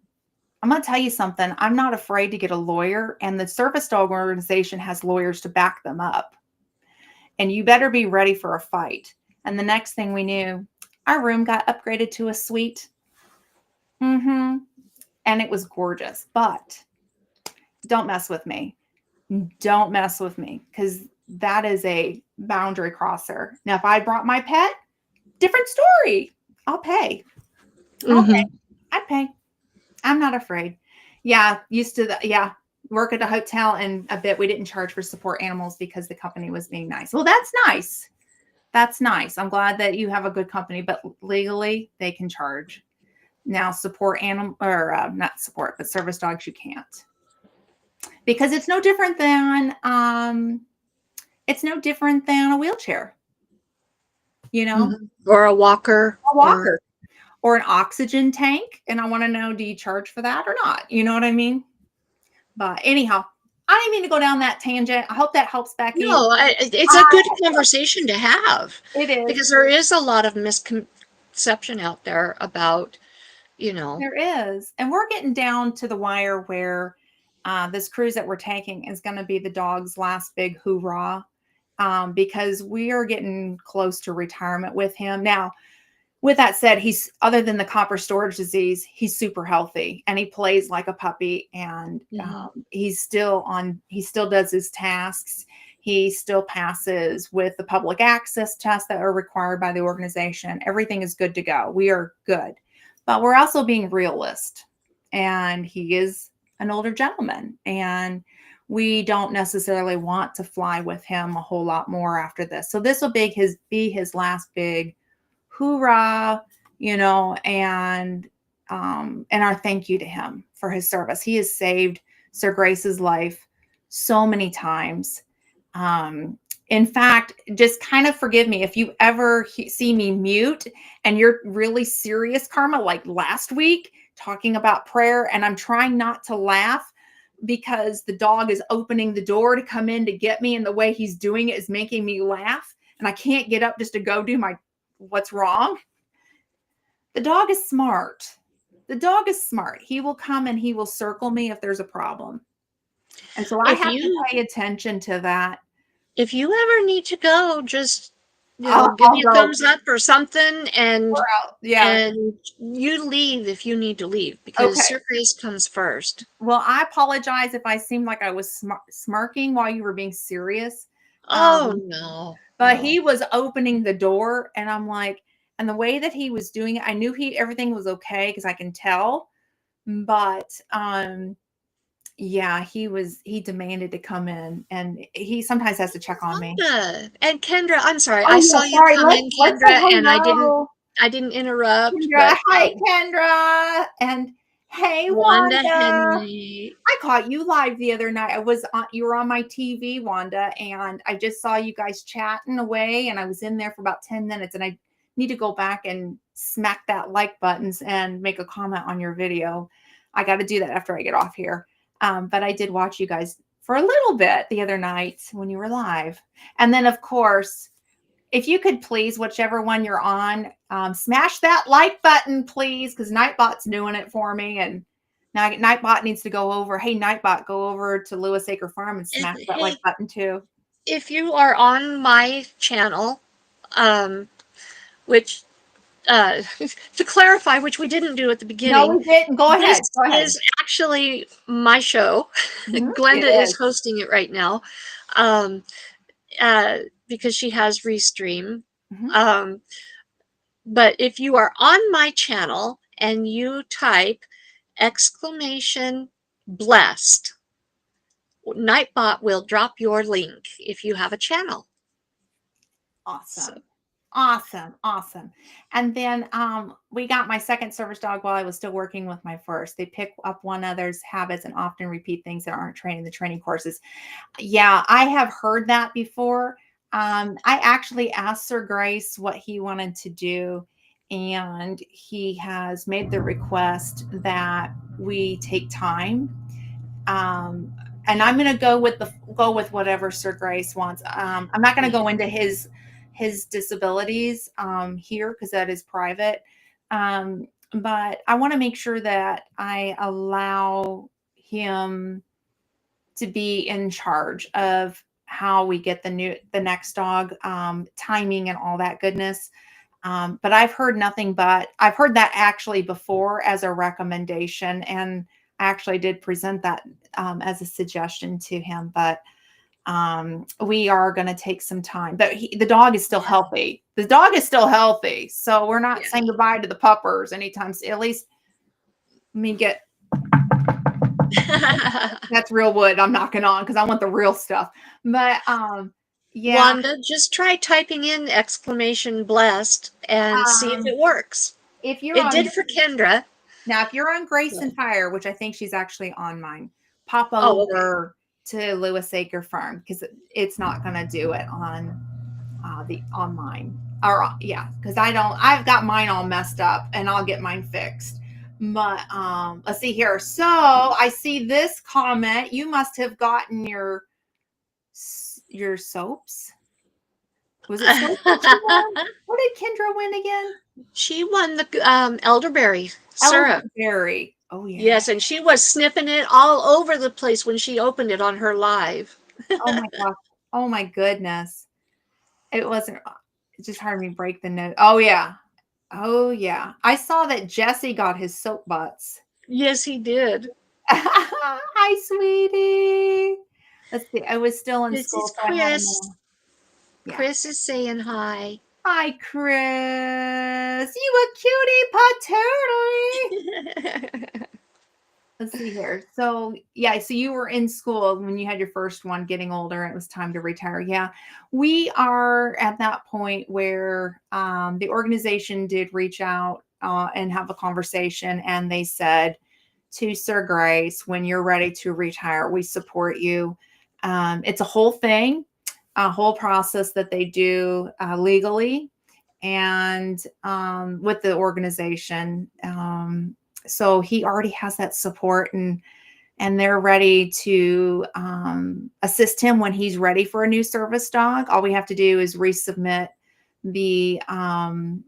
I'm going to tell you something. I'm not afraid to get a lawyer, and the service dog organization has lawyers to back them up. And you better be ready for a fight. And the next thing we knew, our room got upgraded to a suite. And it was gorgeous, but don't mess with me. Don't mess with me because that is a boundary crosser. Now, if I brought my pet, different story. I'll pay. I'd pay. I'm not afraid. Yeah, used to work at a hotel, and a bit we didn't charge for support animals because the company was being nice. Well, that's nice. That's nice. I'm glad that you have a good company, but legally they can charge. Now, support animal or not support, but service dogs you can't because it's no different than a wheelchair. Or a walker. A walker. Or an oxygen tank. And I want to know, do you charge for that or not? You know what I mean? But anyhow, I didn't mean to go down that tangent. I hope that helps, Becky. No, it's a good conversation to have. It is. Because there is a lot of misconception out there about, There is. And we're getting down to the wire where this cruise that we're taking is going to be the dog's last big hoorah because we are getting close to retirement with him. Now, with that said, he's, other than the copper storage disease, he's super healthy and he plays like a puppy, and he still does his tasks. He still passes with the public access tests that are required by the organization. Everything is good to go. We are good, but we're also being realist, and he is an older gentleman, and we don't necessarily want to fly with him a whole lot more after this. So this will be his last big hoorah, and our thank you to him for his service. He has saved Sir Grace's life so many times. In fact, just kind of forgive me if you ever see me mute and you're really serious, Karma, like last week talking about prayer, and I'm trying not to laugh because the dog is opening the door to come in to get me, and the way he's doing it is making me laugh, and I can't get up just to go do what's wrong. The dog is smart. The dog is smart. He will come and he will circle me if there's a problem. And so I have to pay attention to that. If you ever need to go, just give me a thumbs up or something, and and you leave if you need to leave, because Sir Grace comes first. Well, I apologize if I seemed like I was smirking while you were being serious. Oh, no. But he was opening the door, and I'm like, and the way that he was doing it, I knew everything was okay because I can tell. But Yeah, he demanded to come in, and he sometimes has to check on me. Wanda and Kendra, I'm sorry, Oh I yeah, saw you sorry. come in, Let's say Kendra, and hello, I didn't interrupt, Kendra. but Hi, Kendra, and hey, Wanda Wanda. Henley. I caught you live the other night. I was on, you were on my TV, Wanda, and I just saw you guys chatting away, and I was in there for about 10 minutes, and I need to go back and smack that like buttons and make a comment on your video. I got to do that after I get off here. But I did watch you guys for a little bit the other night when you were live. And then, of course, if you could please, whichever one you're on, smash that like button, please, because Nightbot's doing it for me. And now Nightbot needs to go over. Hey, Nightbot, go over to Lewis Acre Farm and smash that like Hey, button too. if you are on my channel, um, which to clarify, which we didn't do at the No, beginning, we didn't. Go this ahead. Go ahead. is actually my show. It Glenda is is. hosting it right now, um, uh, because she has Restream. Mhm. Um, but if you are on my channel and you type exclamation blessed, Nightbot will drop your link if you have a channel. So, Awesome. Awesome. Awesome. And then we got my second service dog while I was still working with my first. They pick up one another's habits and often repeat things that aren't trained in the training courses. Yeah, I have heard that before. I actually asked Sir Grace what he wanted to do, and he has made the request that we take time. Um, and I'm going to go with whatever Sir Grace wants. I'm not going to yeah. go into his disabilities here because that is private. But I want to make sure that I allow him to be in charge of how we get the next dog, timing and all that goodness. But I've heard that actually before as a recommendation, and I actually did present that as a suggestion to him. But we are going to take some time. But the dog is still healthy. The dog is still healthy, so we're not Yeah. saying goodbye to the puppers anytime. At least let me get that's real wood I'm knocking on because I want the real stuff. But yeah, Wanda, just try typing in exclamation blessed and see if um, it works. if you're It on did for Kendra. now, if you're on Grace and So, Fire, which I think she's actually on mine, pop oh, okay. over to Lewis Acre Farm because it's not going to do it on mine. Or yeah, because I've got mine all messed up and I'll get mine fixed. But let's see here. So I see this comment. You must have gotten your soaps. Was it soap that you won? What did Kendra win again? She won the elderberry syrup. Elderberry. Oh yeah. Yes, and she was sniffing it all over the place when she opened it on her live. Oh my gosh. Oh my goodness. It wasn't it just heard me break the note. Oh yeah. Oh yeah. I saw that Jesse got his soap butts. Yes, he did. Hi, sweetie. Let's see. I was still in This is school, so I had Chris. enough. Yeah. Chris is saying hi. Hi, Chris. You a cutie patootie. Let's see here. So, yeah, so you were in school when you had your first one getting older and it was time to retire. Yeah. We are at that point where the organization did reach out and have a conversation, and they said to Sir Grace, when you're ready to retire, we support you. It's a whole thing, a whole process that they do legally and with the organization. So he already has that support, and they're ready to assist him when he's ready for a new service dog. All we have to do is resubmit the Mm.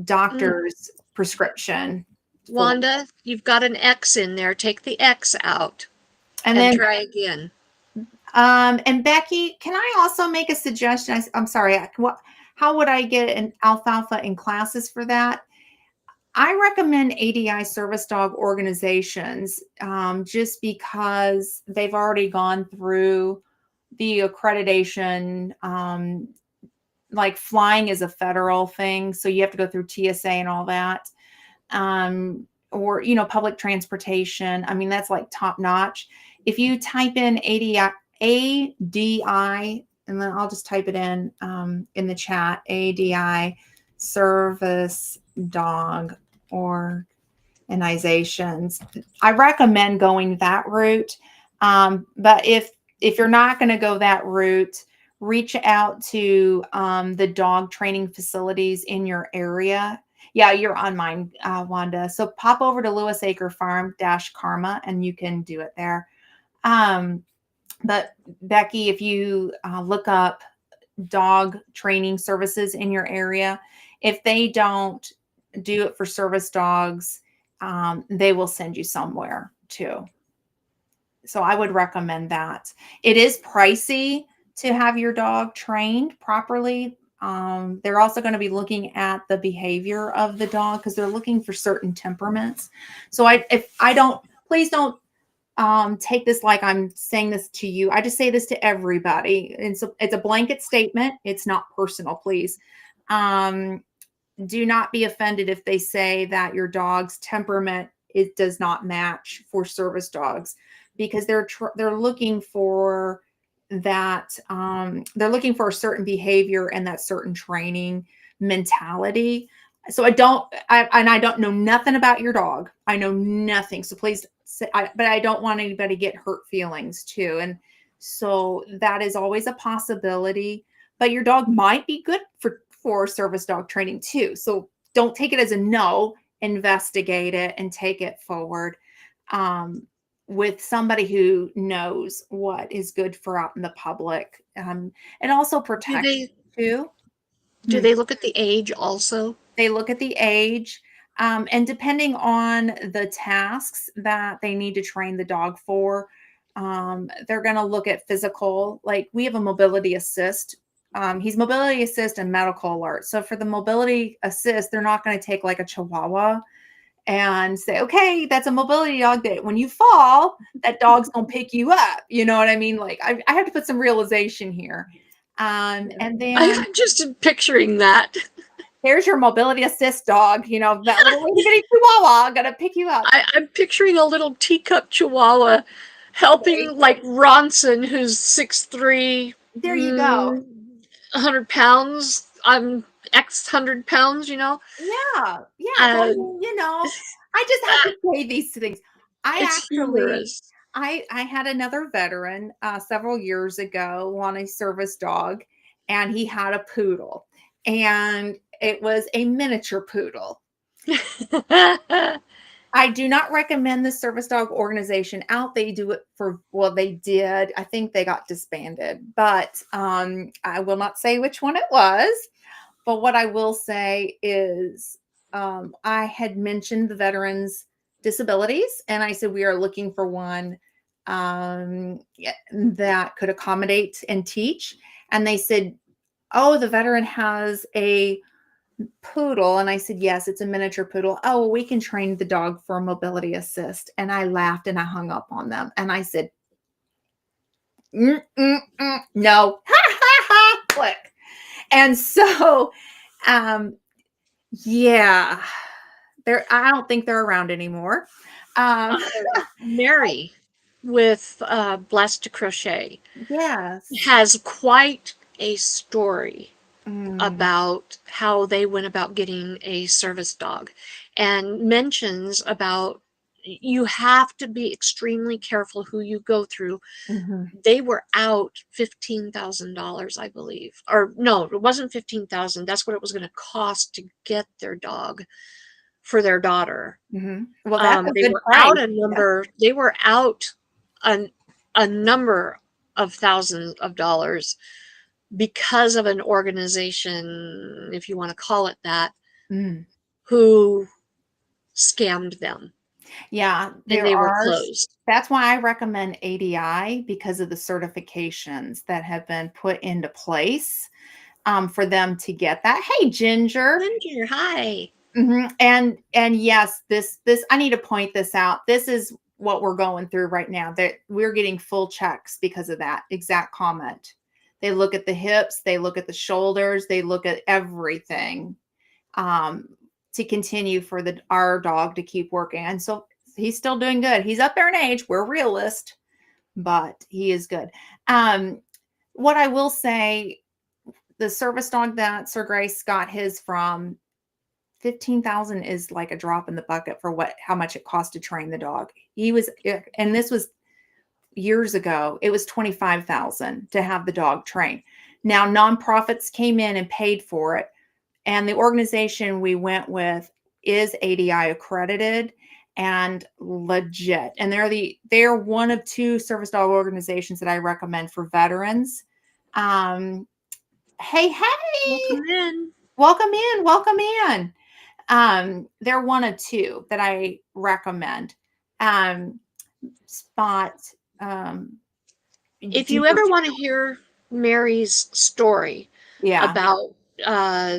doctor's prescription for, Wanda, you've got an X in there. Take the X out and and then try again. and Becky, can I also make a suggestion? I'm sorry. How would I get an alfalfa in classes for that? I recommend ADI service dog organizations just because they've already gone through the accreditation. Like flying is a federal thing, so you have to go through TSA and all that. Or public transportation. I mean, that's like top notch. if you type in ADI, and then I'll just type it in the chat, ADI service dog organizations. I recommend going that route. But if you're not going to go that route, reach out to the dog training facilities in your area. Yeah, you're on mine, Wanda. So pop over to Lewis Acre Farm Karma, and you can do it there. But Becky, if you look up dog training services in your area, if they don't do it for service dogs, they will send you somewhere too. So I would recommend that. It is pricey to have your dog trained properly. They're also going to be looking at the behavior of the dog because they're looking for certain temperaments. So please don't take this like I'm saying this to you. I just say this to everybody. And so it's a blanket statement. It's not personal, please. Do not be offended if they say that your dog's temperament it does not match for service dogs, because they're looking for that they're looking for a certain behavior and that certain training mentality. So I don't know nothing about your dog. I know nothing. So please say, but I don't want anybody to get hurt feelings too. And so that is always a possibility, but your dog might be good for service dog training too. So don't take it as a no, investigate it and take it forward with somebody who knows what is good for out in the public, and also Do protect they too. do they look at the age also? They look at the age, and depending on the tasks that they need to train the dog for, they're going to look at physical. Like we have a mobility assist. He's mobility assist and medical alert. So for the mobility assist, they're not going to take like a Chihuahua and say, okay, that's a mobility dog that when you fall, that dog's going to pick you up. You know what I mean? Like I have to put some realization here. And then I'm just picturing that. here's your mobility assist dog, that little itty bitty chihuahua gonna pick you up. I'm picturing a little teacup chihuahua helping like Ronson, who's 6'3", There you go. 100 pounds. I'm X 100 pounds, Yeah. Yeah. So I Uh, mean, I just have to say these things. it's humorous. I had another veteran several years ago on a service dog, and he had a poodle, and it was a miniature poodle. I do not recommend the service dog organization out. They do it they did. I think they got disbanded, but I will not say which one it was. But what I will say is I had mentioned the veterans' disabilities, and I said we are looking for one that could accommodate and teach. And they said, oh, the veteran has a poodle. And I said, yes, it's a miniature poodle. Oh, well, we can train the dog for a mobility assist. And I laughed and I hung up on them. And I said, no, ha ha ha, click. And so, yeah, I don't think they're around anymore. Mary with Blessed to Crochet Yes. has quite a story Mm. about how they went about getting a service dog, and mentions about you have to be extremely careful who you go through. Mm-hmm. They were out $15,000, I believe. Or no, it wasn't 15,000. That's what it was going to cost to get their dog for their daughter. Mm-hmm. Well, that's a They good were price. out a number. They were out a number of thousands of dollars because of an organization, if you want to call it that, who scammed them. Yeah, And there they were are. closed. That's why I recommend ADI, because of the certifications that have been put into place for them to get that. Hey, Ginger. Ginger, hi. Mm-hmm. And yes, this I need to point this out. This is what we're going through right now. That we're getting full checks because of that exact comment. They look at the hips, they look at the shoulders, they look at everything to continue for our dog to keep working. And so he's still doing good. He's up there in age. We're realist, but he is good. Um, what I will say, the service dog that Sir Grace got his from, 15,000 is like a drop in the bucket for how much it cost to train the dog. He was, and this was years ago, it was 25,000 to have the dog trained. Now nonprofits came in and paid for it, and the organization we went with is ADI accredited and legit. And they're one of two service dog organizations that I recommend for veterans. Um, hey, hey, Welcome in. welcome in, welcome in. They're one of two that I recommend. Um, Spot. Um, If do you ever want to hear Mary's story Yeah. about uh,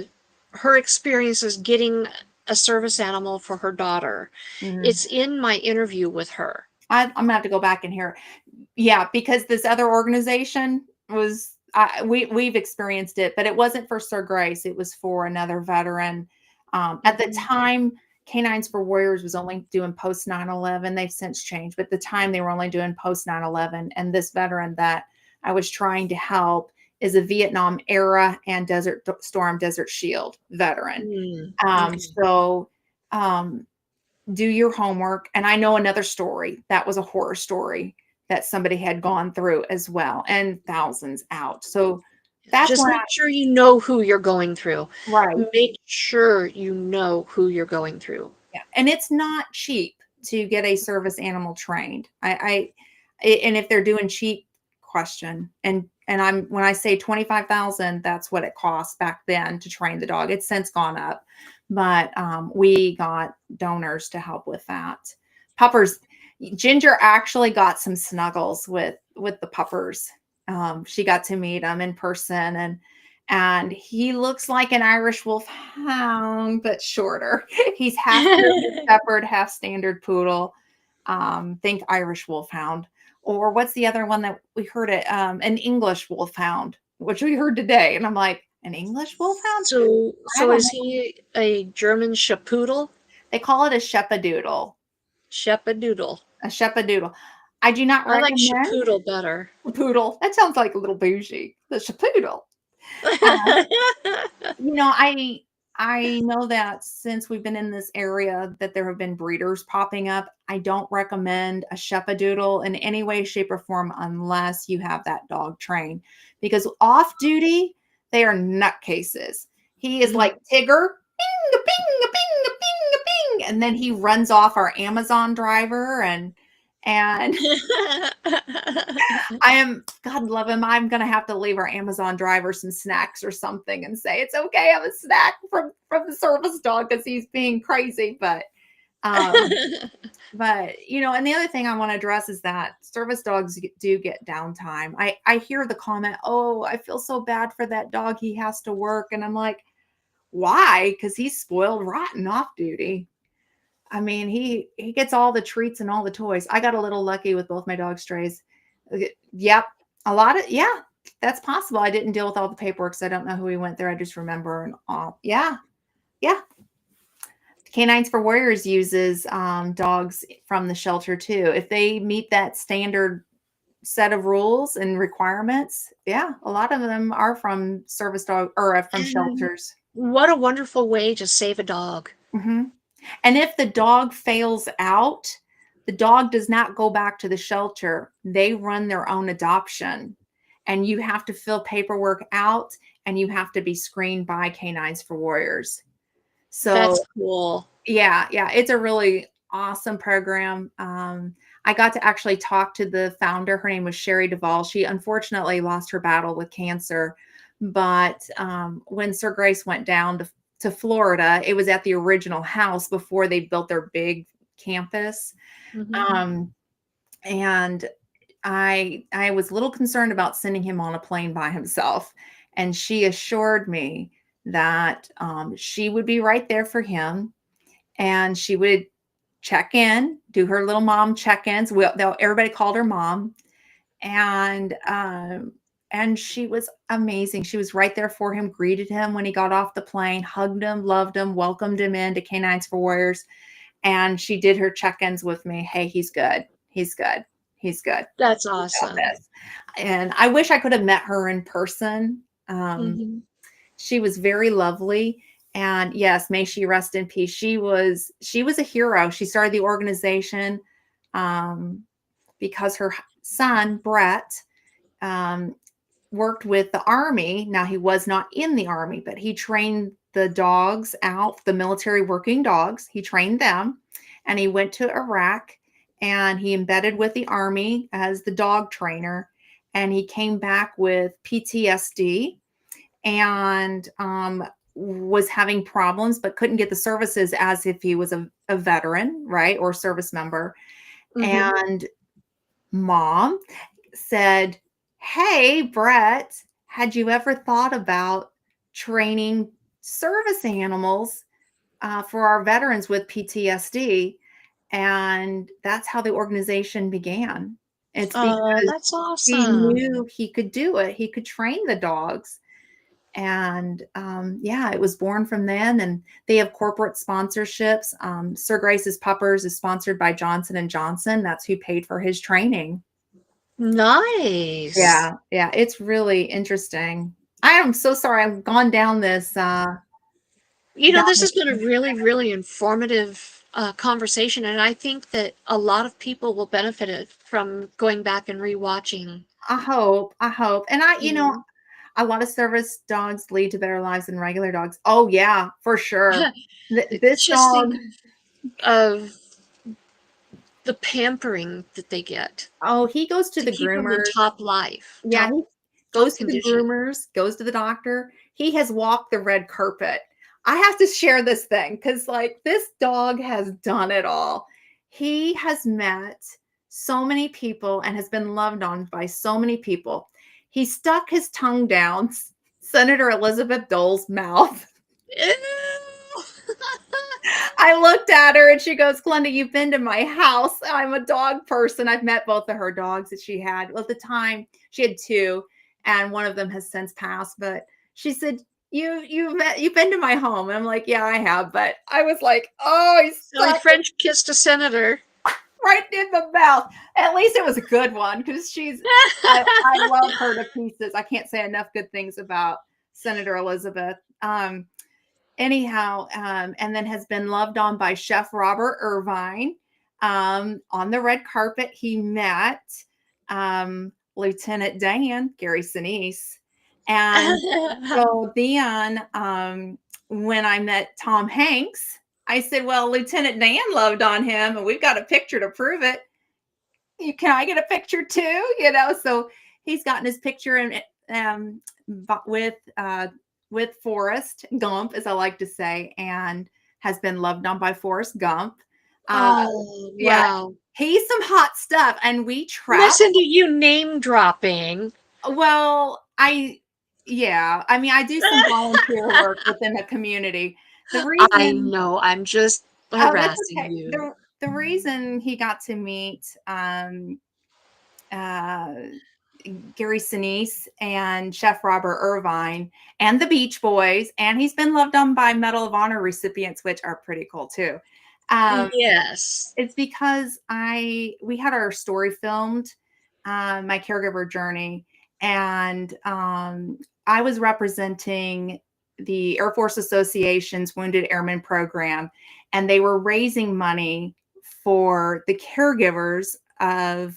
her experiences getting a service animal for her daughter, Mhm. it's in my interview with her. I'm gonna have to go back and hear it. Yeah, because this other organization was, we've experienced it, but it wasn't for Sir Grace. It was for another veteran. At the Mhm. time, Canines for Warriors was only doing post 9/11. They've since changed, but at the time they were only doing post 9/11. And this veteran that I was trying to help is a Vietnam era and Desert Storm, Desert Shield veteran. Okay. So do your homework. And I know another story that was a horror story that somebody had gone through as well, and thousands out. So that's Just why make sure you know who you're going through. right. Make sure you know who you're going through. Yeah. And it's not cheap to get a service animal trained. And if they're doing cheap, question. And when I say 25,000, that's what it cost back then to train the dog. It's since gone up, but we got donors to help with that. Puppers, Ginger actually got some snuggles with the puppers. She got to meet them in person, and he looks like an Irish wolfhound, but shorter. He's half German Shepherd, half standard poodle. Think Irish wolfhound. Or what's the other one that we heard it? An English wolfhound, which we heard today. And I'm like, an English wolfhound? So, I so don't is know. he a German Shapoodle? They call it a shepadoodle. Shepadoodle. A shepadoodle. I do not I like recommend Shapoodle better. a poodle. That sounds like a little bougie. The shepadoodle. Uh, I know that since we've been in this area that there have been breeders popping up. I don't recommend a shepadoodle in any way, shape, or form unless you have that dog trained. Because off duty, they are nutcases. He is like Tigger, bing, a bing, a bing, a bing, a bing, and then he runs off our Amazon driver and I am, God love him. I'm gonna have to leave our Amazon driver some snacks or something and say it's okay. Have a snack from the service dog because he's being crazy. Um, and the other thing I want to address is that service dogs do get downtime. I hear the comment, "Oh, I feel so bad for that dog. He has to work," and I'm like, "Why? Because he's spoiled rotten off duty." I mean, he gets all the treats and all the toys. I got a little lucky with both my dog strays. Yep, a lot of yeah, that's possible. I didn't deal with all the paperwork, so I don't know who he went there. I just remember and all. Yeah, yeah. Canines for Warriors uses dogs from the shelter too. If they meet that standard set of rules and requirements, yeah, a lot of them are from service dog or from And shelters. what a wonderful way to save a dog. Hmm. And if the dog fails out, the dog does not go back to the shelter. They run their own adoption. And you have to fill paperwork out and you have to be screened by Canines for Warriors. So, That's cool. yeah, yeah, it's a really awesome program. I got to actually talk to the founder. Her name was Sherry Duvall. She unfortunately lost her battle with cancer. But when Sir Grace went down to Florida, it was at the original house before they built their big campus. Hmm. Um, and I was a little concerned about sending him on a plane by himself. And she assured me that she would be right there for him and she would check in, do her little mom check-ins. Everybody called her mom, and she was amazing. She was right there for him, greeted him when he got off the plane, hugged him, loved him, welcomed him into Canines for Warriors, and she did her check-ins with me. Hey, he's good. He's good. He's good That's about awesome. this. And I wish I could have met her in person. Mhm. She was very lovely. And yes, may she rest in peace. She was a hero. She started the organization um, because her son, Brett, um, worked with the army. Now, he was not in the army, but he trained the dogs out, the military working dogs. He trained them, and he went to Iraq, and he embedded with the army as the dog trainer. And he came back with PTSD and was having problems, but couldn't get the services as if he was a veteran, right? Or service member. Mhm. And mom said, "Hey, Brett, had you ever thought about training service animals for our veterans with PTSD?" And that's how the organization began. It's Oh, because that's he awesome. knew he could do it, he could train the dogs. And yeah, it was born from then. And they have corporate sponsorships. Sir Grace's Puppers is sponsored by Johnson and Johnson. That's who paid for his training. Nice. Yeah, it's really interesting. I am so sorry I've gone down this down This this has been a really, really informative conversation, and I think that a lot of people will benefit it from going back and rewatching. I hope. And You a lot of service dogs lead to better lives than regular dogs. Oh yeah, for sure. know, This just dog, think of the pampering that they get oh, he goes to to the keep them in groomers. top life, Yeah, top he top goes to the condition. groomers, goes to the doctor. He has walked the red carpet. I have to share this thing because, like, this dog has done it all. He has met so many people and has been loved on by so many people. He stuck his tongue down Senator Elizabeth Dole's mouth. Ew. I looked at her and she goes, "Glenda, you've been to my house. I'm a dog person. I've met both of her dogs that she had. Well, at the time, she had two, and one of them has since passed. But she said, you've been to my home." And I'm like, "Yeah, I have." But I was like, "Oh, he So he stuck it French kissed a senator. right in the mouth." At least it was a good one because I love her to pieces. I can't say enough good things about Senator Elizabeth. Anyhow, and then has been loved on by Chef Robert Irvine. On the red carpet, he met Lieutenant Dan, Gary Sinise. And so then when I met Tom Hanks, I said, "Well, Lieutenant Dan loved on him, and we've got a picture to prove it. Can I get a picture too?" So he's gotten his picture and um, with Forrest Gump, as I like to say, and has been loved on by Forrest Gump. Uh, Oh, yeah, wow. he's some hot stuff, and we travel. Listen to you name dropping. Well, yeah, I mean, I do some volunteer work within the community. The I reason, know, I'm just oh, that's harassing okay. you. The reason he got to meet uh, Gary Sinise and Chef Robert Irvine and the Beach Boys, and he's been loved on by Medal of Honor recipients, which are pretty cool too. Um, Yes. it's because we had our story filmed, my caregiver journey, and I was representing the Air Force Association's Wounded Airmen program, and they were raising money for the caregivers of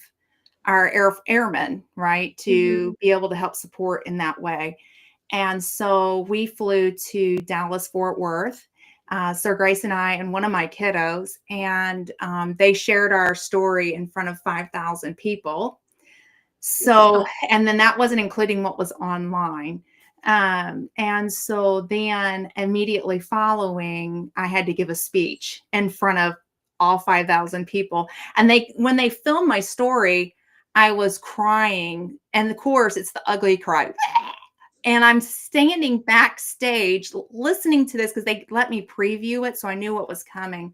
our airmen, right, Mhm. to be able to help support in that way. And so we flew to Dallas, Fort Worth, Sir Grace and I, and one of my kiddos, and they shared our story in front of 5,000 people. So, Wow. and then that wasn't including what was online. And so then immediately following, I had to give a speech in front of all 5,000 people. And when they filmed my story, I was crying. And of course, it's the ugly cry. And I'm standing backstage listening to this because they let me preview it. So I knew what was coming.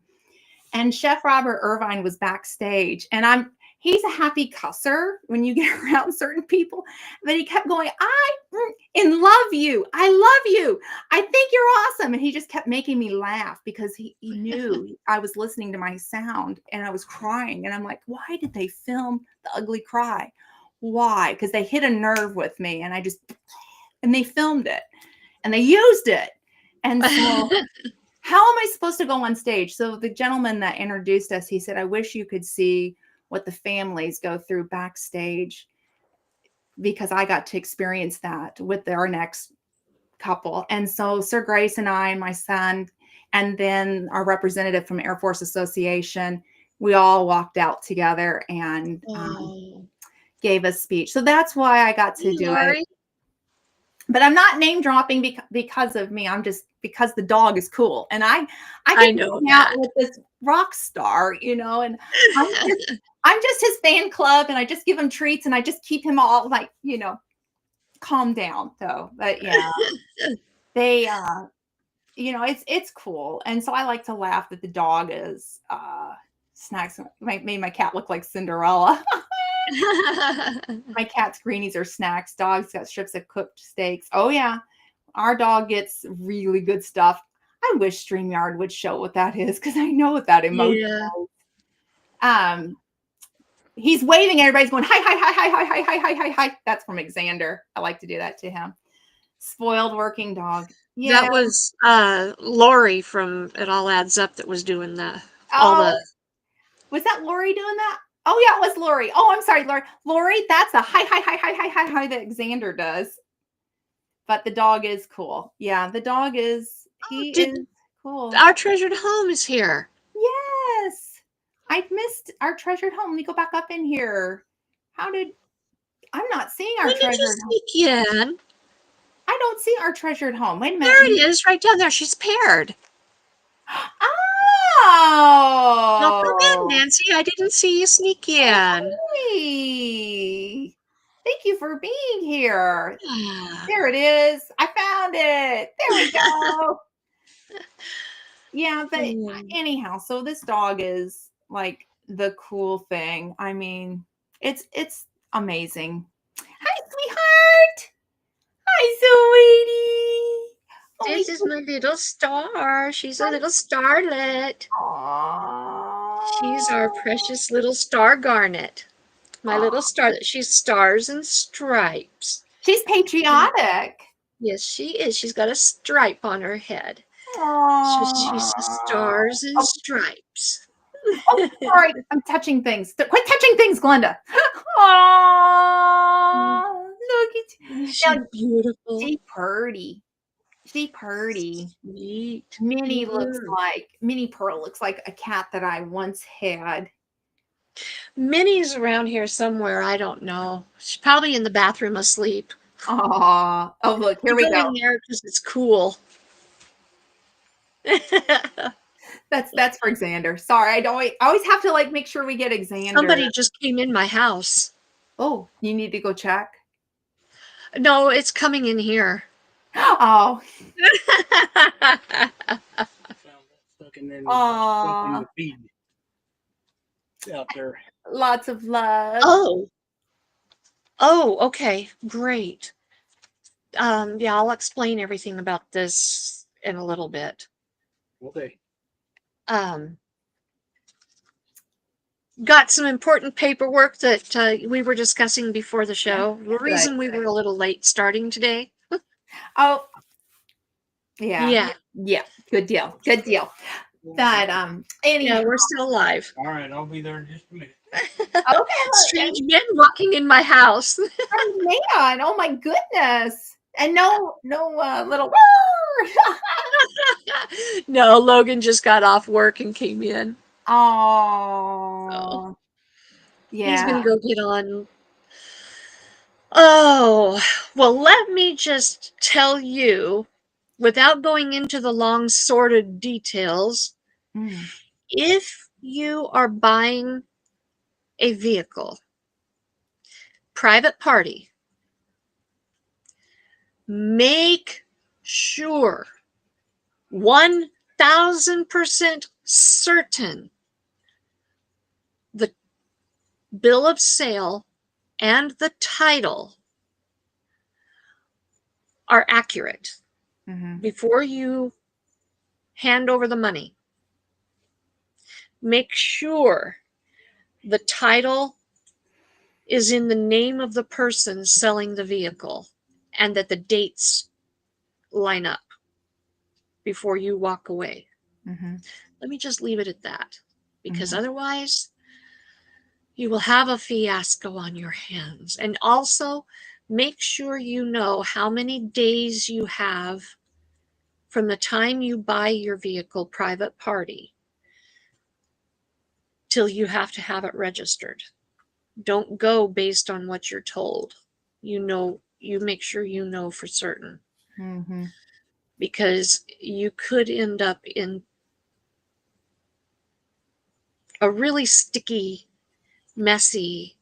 And Chef Robert Irvine was backstage. And he's a happy cusser when you get around certain people. But he kept going, in love you. I love you. I think you're awesome. And he just kept making me laugh because he knew I was listening to my sound and I was crying. And I'm like, why did they film the ugly cry? Why? Because they hit a nerve with me and they filmed it and they used it. And so how am I supposed to go on stage? So the gentleman that introduced us, he said, I wish you could see what the families go through backstage because I got to experience that with our next couple. And so Sir Grace and I, and my son, and then our representative from Air Force Association, we all walked out together and Oh. gave a speech. So that's why I got to Hey, do it. Lori. But I'm not name dropping because of me. I'm just because the dog is cool, and I I get to know hang out that. with this rock star, and I'm I'm just his fan club, and I just give him treats, and I just keep him all like calm down. So, but yeah, they it's cool, and so I like to laugh that the dog is snacks. Made my cat look like Cinderella. My cat's greenies are snacks. Dogs got strips of cooked steaks. Oh yeah, our dog gets really good stuff. I wish StreamYard would show what that is because I know what that emoji Yeah. is. He's waving. Everybody's going hi hi hi hi hi hi hi hi hi hi. That's from Xander. I like to do that to him. Spoiled working dog. Yeah. That was Lori from It All Adds Up that was doing all Oh, the. was that Lori doing that? Oh yeah, it was Lori. Oh, I'm sorry, Lori. Lori, that's a hi hi hi hi hi hi hi that Xander does. But the dog is cool. Yeah, the dog is Oh, he is cool. our treasured home is here. Yes. I've missed our treasured home. Let me go back up in here. I'm not seeing our When did you treasured home. sneak in? I don't see our treasured home. Wait a minute. There it is, right down there. She's paired. Well, come in, Oh, Nancy. I didn't see you sneak in. hey. Thank you for being here. Ah. There it is. I found it. There we go. Yeah, but Mm. anyhow, so this dog is like the cool thing. I mean, it's amazing. Hi, sweetheart. Hi, sweetie. This Only is my little star. She's a little starlet. She's our precious little star garnet. My little Aw. starlet. She's stars and stripes. She's patriotic. Yes, she is. She's got a stripe on her head. So she's a Aww. stars and Oh, stripes. oh, sorry. I'm touching things. Quit touching things, Glenda. Aww. Look Isn't at she now. beautiful? She purdy. She purdy. Sweet. Minnie Pearl looks like a cat that I once had. Minnie's around here somewhere. I don't know. She's probably in the bathroom asleep. Aw. Oh, look, here We we go go. in there because it's cool. That's for Xander. Sorry, I always have to like make sure we get Xander. Somebody just came in my house. Oh, you need to go check. No, it's coming in here. Oh, Found that stuck in aw. the feed out there. Lots of love. Oh, okay, great. Yeah, I'll explain everything about this in a little bit. Okay. Um, got some important paperwork that we were discussing before the show. The reason we were a little late starting today. Oh, yeah. Yeah. Yeah. Good deal. Good deal. That Yeah, anyhow. we're still alive. All right, I'll be there in just a minute. Okay. Strange men walking in my house. Oh, man. Oh my goodness. And no little No, Logan just got off work and came in. So Oh, he's yeah. gonna go get on. Oh, well, let me just tell you, without going into the long sordid details, Mm. if you are buying a vehicle, private party, make sure 1000% certain the bill of sale and the title are accurate Mm-hmm. before you hand over the money. Make sure the title is in the name of the person selling the vehicle and that the dates line up before you walk away. Mm-hmm. Let me just leave it at that, because Mm-hmm. otherwise you will have a fiasco on your hands. And also, make sure you know how many days you have from the time you buy your vehicle private party till you have to have it registered. Don't go based on what you're told. You make sure you know for certain, Mm-hmm. because you could end up in a really sticky, messy,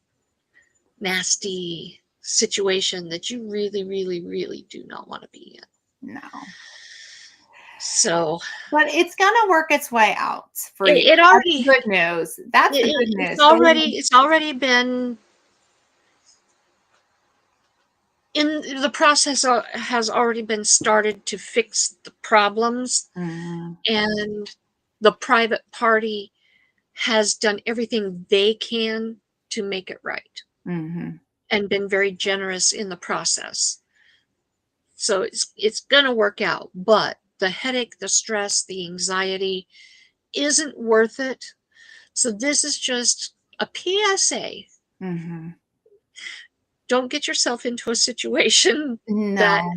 nasty situation that you really, really, really do not want to be in. No. So But it's gonna work its way out for you. it That's the already good news. That's the good it's news. already been in the process, has already been started to fix the problems, Mhm. and the private party has done everything they can to make it right Mhm. and been very generous in the process. So it's going to work out, but the headache, the stress, the anxiety isn't worth it. So this is just a PSA. Mhm. Don't get yourself into a situation that No.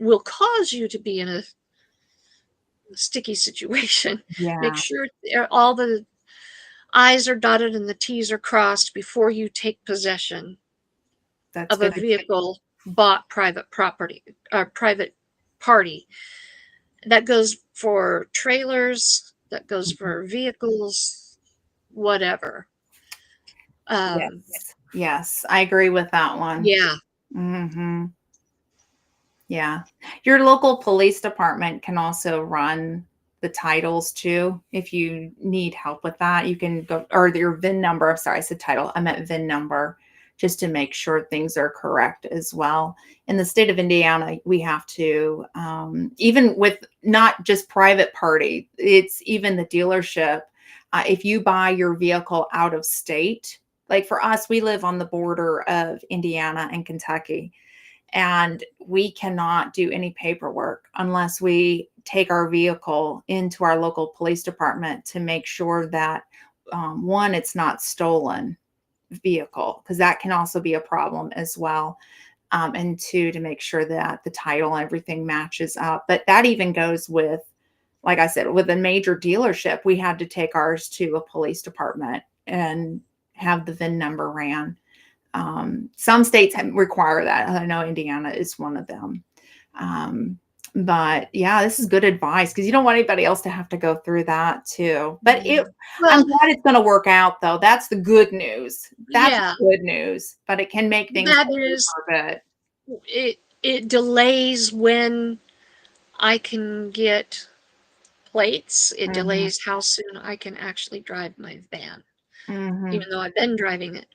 will cause you to be in a sticky situation. Make Yeah, sure all the I's are dotted and the T's are crossed before you take possession that's of a good. vehicle bought private property or private party. That goes for trailers, that goes Mhm. for vehicles, whatever. Um, Yes. Yes, I agree with that one. yeah, Mhm. Yeah. Your local police department can also run the titles too. If you need help with that, you can go, or your VIN number. I'm sorry, I said title. I meant VIN number, just to make sure things are correct as well. In the state of Indiana, we have to, even with not just private party, it's even the dealership. If you buy your vehicle out of state, like for us, we live on the border of Indiana and Kentucky, and we cannot do any paperwork unless we take our vehicle into our local police department to make sure that one, it's not stolen vehicle, because that can also be a problem as well. And two, to make sure that the title and everything matches up. But that even goes with, like I said, with a major dealership, we had to take ours to a police department and have the VIN number ran. Some states require that. I know Indiana is one of them. Um, but yeah, this is good advice, because you don't want anybody else to have to go through that too. But I'm well, glad it's going to work out, though. That's the good news. That's yeah. good news. But it can make things That tricky is, for a bit. it delays when I can get plates. It Hmm. delays how soon I can actually drive my van, Hmm. even though I've been driving it.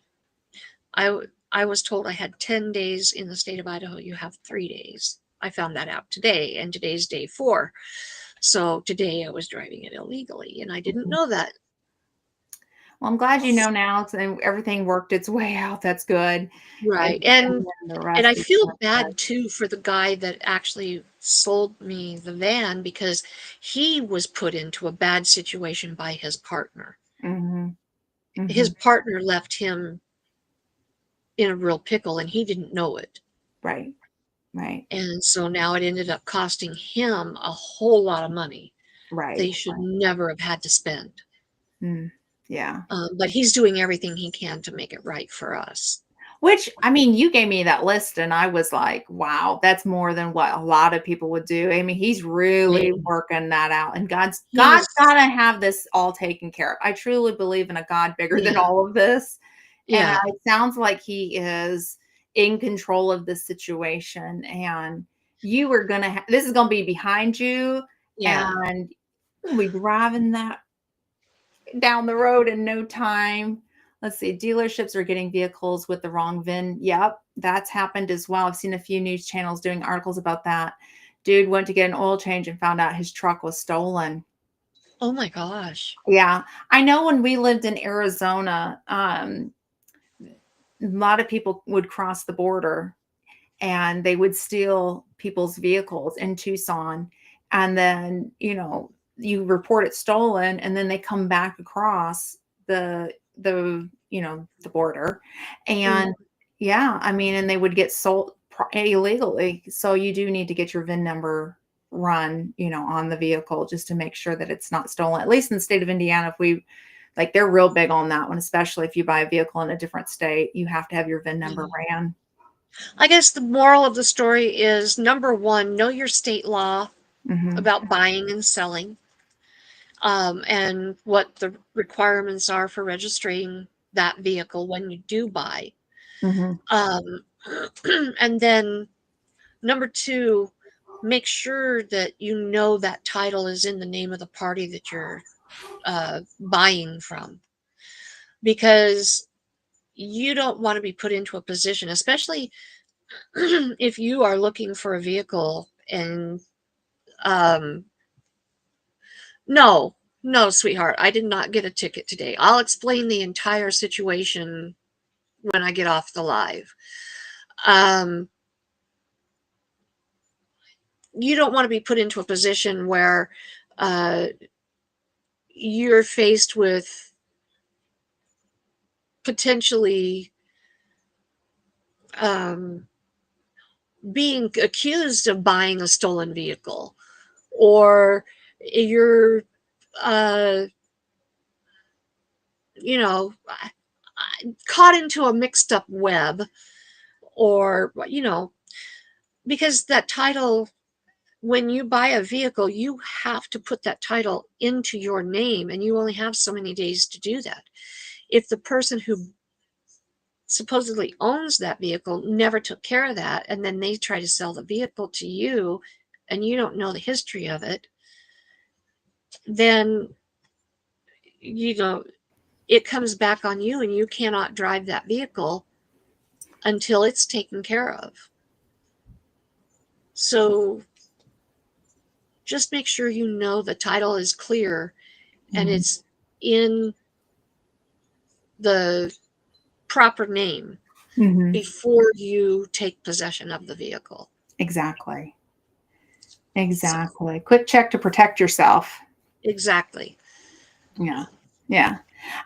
I was told I had 10 days in the state of Idaho. You have 3 days. I found that out today, and today's day 4. So today I was driving it illegally, and I didn't know that. Well, I'm glad you know now, and everything worked its way out. That's good. And, Right. and then the And rest I is feel like that. bad too for the guy that actually sold me the van, because he was put into a bad situation by his partner. Hmm. His Hmm. partner left him in a real pickle and he didn't know it. Right. Right. And so now it ended up costing him a whole lot of money that he Right. should never have had to spend. Mm, yeah. But he's doing everything he can to make it right for us. Which, I mean, you gave me that list and I was like, wow, that's more than what a lot of people would do. I mean, he's really And working that out, and God's he's, got to have this all taken care of. I truly believe in a God bigger than yeah, all of this. And yeah, it sounds like he is in control of the situation, and you are going to this is going to be behind you, yeah. and you'll be driving that down the road in no time. Let's see. Dealerships are getting vehicles with the wrong VIN. Yep, that's happened as well. I've seen a few news channels doing articles about that. Dude went to get an oil change and found out his truck was stolen. Oh my gosh. Yeah. I know when we lived in Arizona, a lot of people would cross the border and they would steal people's vehicles in Tucson. And then, you report it stolen and then they come back across the border. Mm. And yeah, I mean, and they would get sold illegally. So you do need to get your VIN number run, on the vehicle just to make sure that it's not stolen. At least in the state of Indiana, if we like, they're real big on that one, especially if you buy a vehicle in a different state, you have to have your VIN number ran. I guess the moral of the story is, number one, know your state law about buying and selling, and what the requirements are for registering that vehicle when you do buy. Um, and then number two, make sure that you know that title is in the name of the party that you're buying from, because you don't want to be put into a position, especially if you are looking for a vehicle and no, sweetheart, I did not get a ticket today. I'll explain the entire situation when I get off the live. You don't want to be put into a position where you're faced with potentially being accused of buying a stolen vehicle, or you're uh, you know caught into a mixed up web, or because that title, when you buy a vehicle, you have to put that title into your name, and you only have so many days to do that. If the person who supposedly owns that vehicle never took care of that, and then they try to sell the vehicle to you and you don't know the history of it, then it comes back on you, and you cannot drive that vehicle until it's taken care of. So just make sure you know the title is clear and it's in the proper name before you take possession of the vehicle. Exactly. Quick check to protect yourself. Exactly. Yeah.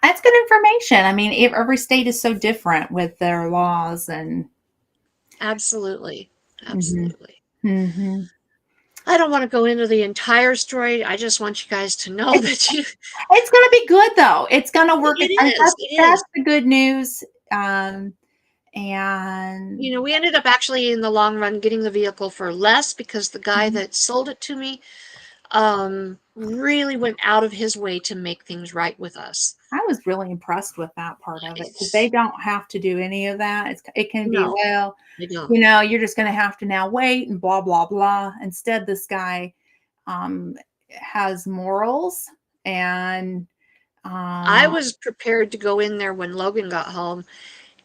That's good information. I mean, every state is so different with their laws and Absolutely. Mm-hmm. I don't want to go into the entire story. I just want you guys to know that It's going to be good, though. It's going to work. It is. That's the good news. And we ended up actually in the long run getting the vehicle for less, because the guy that sold it to me really went out of his way to make things right with us. I was really impressed with that part of it, because they don't have to do any of that. It can be, well, they don't. You're just going to have to now wait and blah, blah, blah. Instead, this guy has morals, and I was prepared to go in there when Logan got home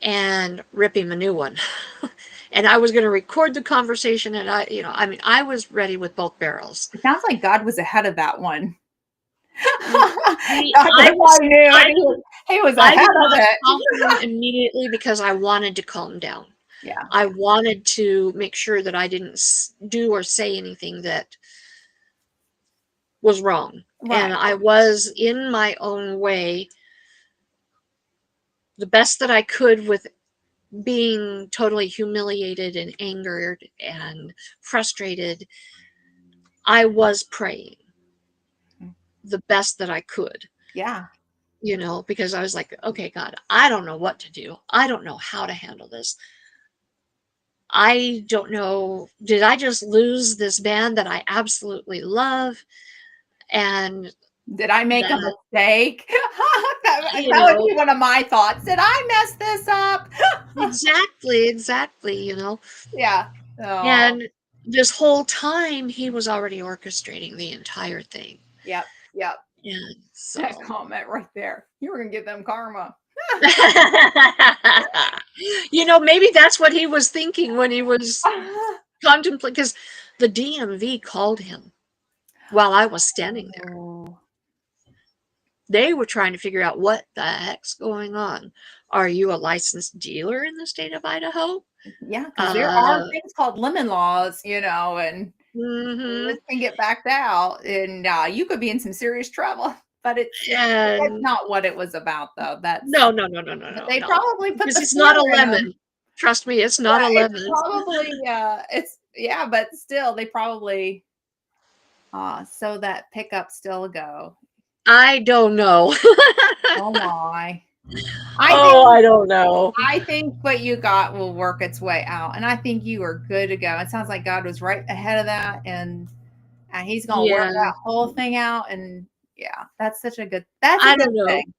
and rip him a new one. And I was going to record the conversation, and I was ready with both barrels. It sounds like God was ahead of that one. He was ahead of it. Talk him immediately, because I wanted to calm down. Yeah. I wanted to make sure that I didn't do or say anything that was wrong. Right. And I was, in my own way, the best that I could, with being totally humiliated and angered and frustrated. I was praying the best that I could. Yeah. Because I was like, okay, God, I don't know what to do. I don't know how to handle this. I don't know. Did I just lose this band that I absolutely love? And did I make a mistake? that would be one of my thoughts. Did I mess this up? Exactly. Yeah. Oh. And this whole time, he was already orchestrating the entire thing. Yep. And so, that comment right there. You were going to give them karma. Maybe that's what he was thinking when he was contemplating, because the DMV called him while I was standing there. Oh. They were trying to figure out what the heck's going on. Are you a licensed dealer in the state of Idaho? Yeah, because there are things called lemon laws, and Mhm. this can get backed out, and you could be in some serious trouble. But that's And not what it was about, though. no, But they no, probably put because the it's not a fear in them. lemon. Trust me, it's not Yeah, a it's lemon. probably but still, they probably so that pickup still a go. I don't know. Oh my. I Oh, think I don't know. I think what you got will work its way out, and I think you are good to go. It sounds like God was right ahead of that, and He's gonna work Yeah, that whole thing out. And yeah, that's a I good don't know. thing.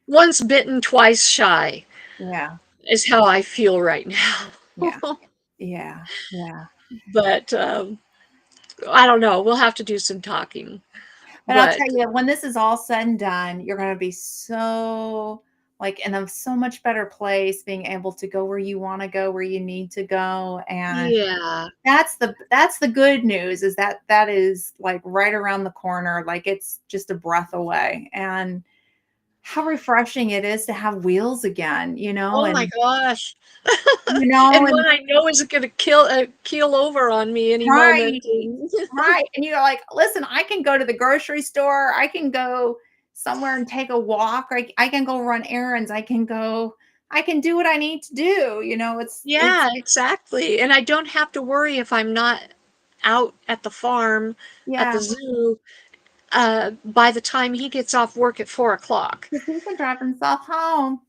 Once bitten, twice shy Yeah, is how I feel right now. yeah, yeah, yeah. But I don't know. We'll have to do some talking. But I'll But tell you, when this is all said and done, you're gonna be so like in a so much better place, being able to go where you want to go, where you need to go, and yeah, that's the good news is that is like right around the corner, like it's just a breath away. And how refreshing it is to have wheels again, oh my and gosh. And and one I know is going to keel over on me any moment. right. Right. And you're like, listen, I can go to the grocery store. I can go somewhere and take a walk. I can go run errands. I can do what I need to do. It's Yeah, exactly. And I don't have to worry if I'm not out at the farm, at yeah, the zoo, by the time he gets off work at 4 o'clock. because he can drive himself home.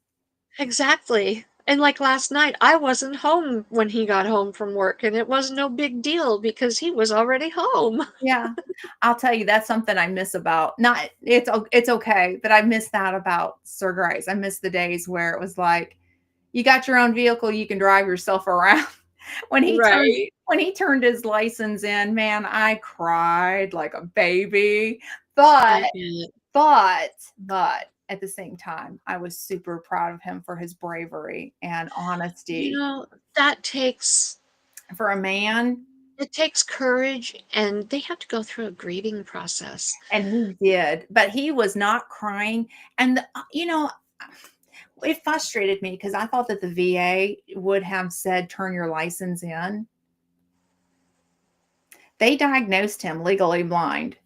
Exactly. And like last night, I wasn't home when he got home from work, and it was no big deal because he was already home. Yeah. I'll tell you, that's something I miss about not it's okay, but I miss that about Sir Grace. I miss the days where it was like, you got your own vehicle, you can drive yourself around. Right. When he turned his license in, man, I cried like a baby. But I bet. but at the same time, I was super proud of him for his bravery and You honesty. know, that takes For a man, it takes courage, and they have to go through a grieving process. and he did, but he was not crying. And it frustrated me because I thought that the VA would have said, turn your license in. They diagnosed him legally blind.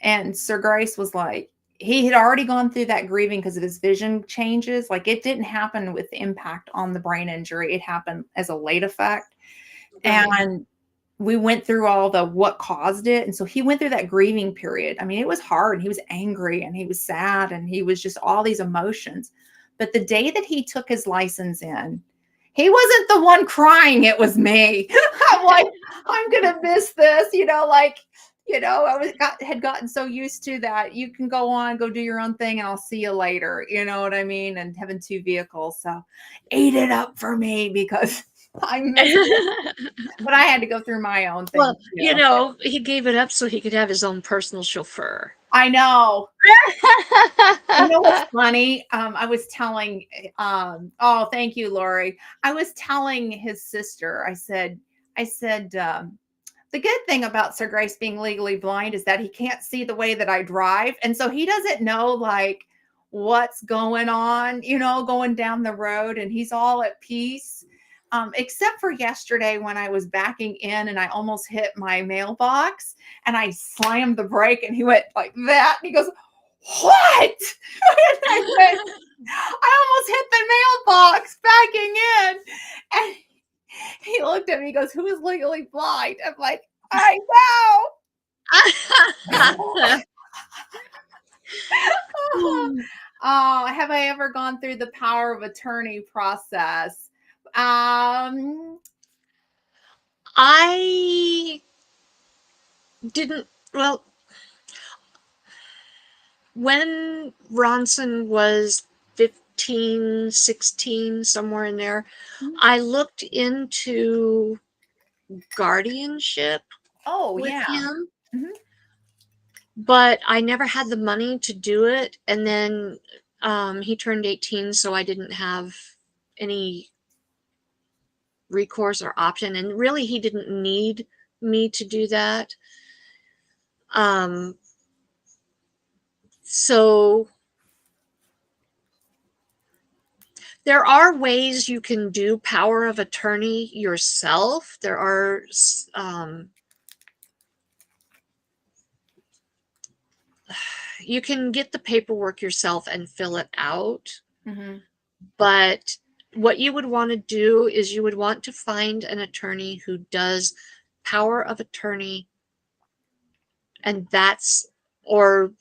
And Sir Grace was like, he had already gone through that grieving because of his vision changes. Like it didn't happen with impact on the brain injury, it happened as a late effect. Right. And we went through all the what caused it. And so he went through that grieving period. I mean, it was hard. He was angry and he was sad and he was just all these emotions. But the day that he took his license in, he wasn't the one crying. It was me. I'm like, I'm gonna miss this, had gotten so used to that. You can go on, go do your own thing, and I'll see you later. You know what I mean? And having two vehicles, so ate it up for me because I missed it. But I had to go through my own thing Well, too. he gave it up so he could have his own personal chauffeur. I know. You know what's funny? I was telling, oh, thank you, Lori. I was telling his sister, I said, the good thing about Sir Grace being legally blind is that he can't see the way that I drive. And so he doesn't know like what's going on, going down the road, and he's all at peace. Except for yesterday when I was backing in and I almost hit my mailbox and I slammed the brake and he went like that. And he goes, what? And I went, I almost hit the mailbox backing in. And he looked at me, he goes, who is legally blind? I'm like, I know. Oh, have I ever gone through the power of attorney process? I didn't, well, when Ronson was 15, 16, somewhere in there, I looked into guardianship Oh, with yeah. him, Mhm. but I never had the money to do it. And then He turned 18, so I didn't have any recourse or option. And really, he didn't need me to do that. So there are ways you can do power of attorney yourself. There are you can get the paperwork yourself and fill it out. Mm-hmm. But what you would want to do is you would want to find an attorney who does power of attorney, and that's, or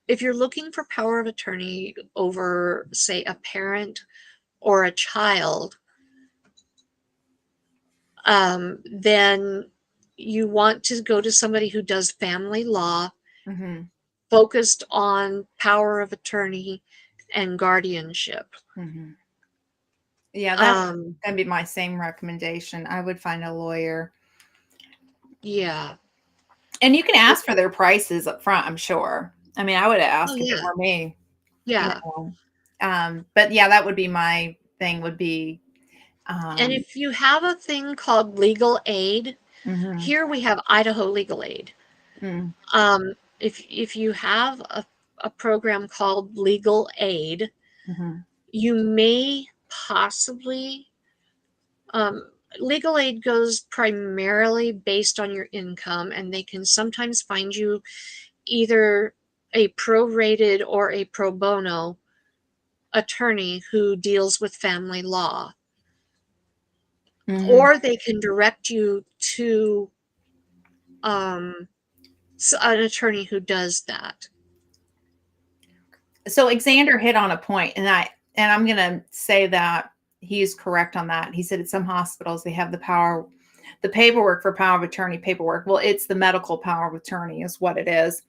if you're looking for power of attorney over, say, a parent or a child, then you want to go to somebody who does family law, Mm-hmm. focused on power of attorney and guardianship. Mm-hmm. Yeah, that's gonna be my same recommendation. I would find a lawyer. Yeah. And you can ask for their prices up front, I'm sure. I mean, I would Oh, ask if it yeah. were me, you Yeah. know. But yeah, that would be my thing would be And um if you have a thing called legal aid, mhm, here we have Idaho Legal Aid. mm, If you have a program called legal aid, mhm, you may possibly, um, legal aid goes primarily based on your income, and they can sometimes find you either a prorated or a pro bono attorney who deals with family law, mhm. or they can direct you to um, an attorney who does that. So Xander hit on a point, and I'm gonna say that he's correct on that. He said at some hospitals they have the paperwork for power of attorney paperwork. Well, it's the medical power of attorney is what it is.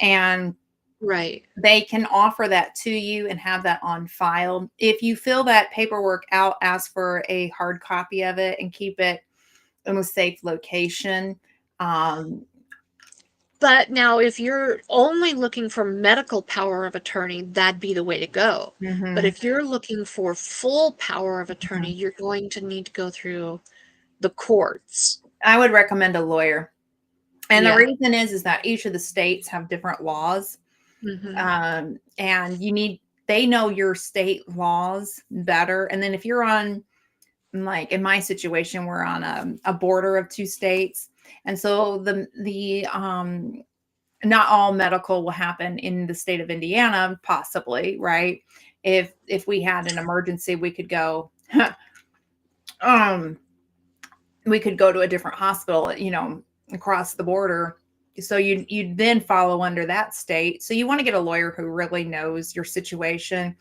And Right, they can offer that to you and have that on file. If you fill that paperwork out, ask for a hard copy of it and keep it in a safe location. Um, but now if you're only looking for medical power of attorney, that'd be the way to go. But mhm, if you're looking for full power of attorney, mhm. you're going to need to go through the courts. I would recommend a lawyer. And the Yeah. reason is that each of the states have different laws. Hmm. And they know your state laws better. And then if you're on, like in my situation, we're on a border of two states. And so the not all medical will happen in the state of Indiana, possibly, right? If we had an emergency, um, we could go to a different hospital, across the border. So you then follow under that state. So you want to get a lawyer who really knows your situation.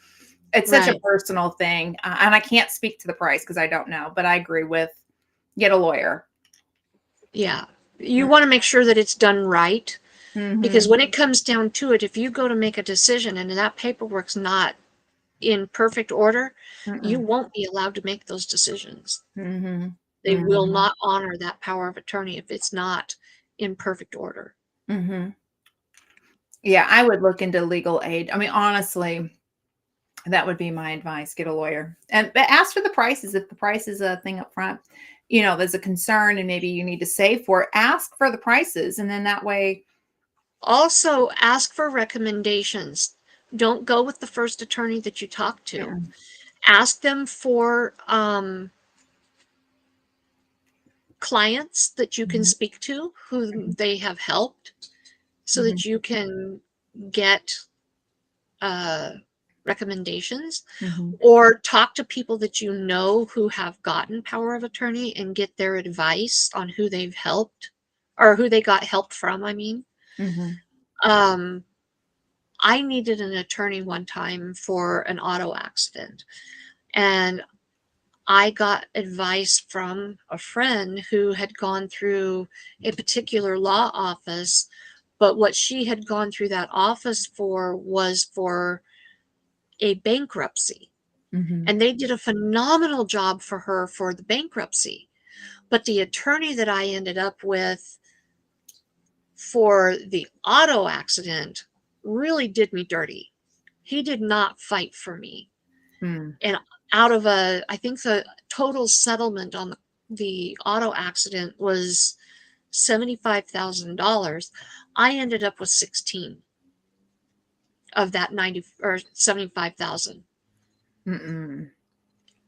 It's such a Right. personal thing, and I can't speak to the price because I don't know. But I agree with get a lawyer. Yeah. You want to make sure that it's done right, because Mm-hmm. when it comes down to it, if you go to make a decision and that paperwork's not in perfect order, you Mm-mm. won't be allowed to make those decisions. Mm-hmm. They will Mm-hmm. not honor that power of attorney if it's not in perfect order. Mm-hmm. Yeah, I would look into legal aid. I mean, honestly, that would be my advice. Get a lawyer and but ask for the prices. If the price is a thing up front, there's a concern and maybe you need to save for it, ask for the prices. And then that way, Also, ask for recommendations. Don't go with the first attorney that you talk to. mm-mm, Ask them for clients that you can mhm, speak to who they have helped, so mhm, that you can get uh, recommendations, mhm, or talk to people that you know who have gotten power of attorney and get their advice on who they've helped or who they got help from. I mean, mhm, um, I needed an attorney one time for an auto accident, and I got advice from a friend who had gone through a particular law office, but what she had gone through that office for was for a bankruptcy. mhm, And they did a phenomenal job for her for the bankruptcy. But the attorney that I ended up with for the auto accident really did me dirty. He did not fight for me. Mm. And I think the total settlement on the auto accident was $75,000. I ended up with 16 of that 90 or 75,000. Mm-mm.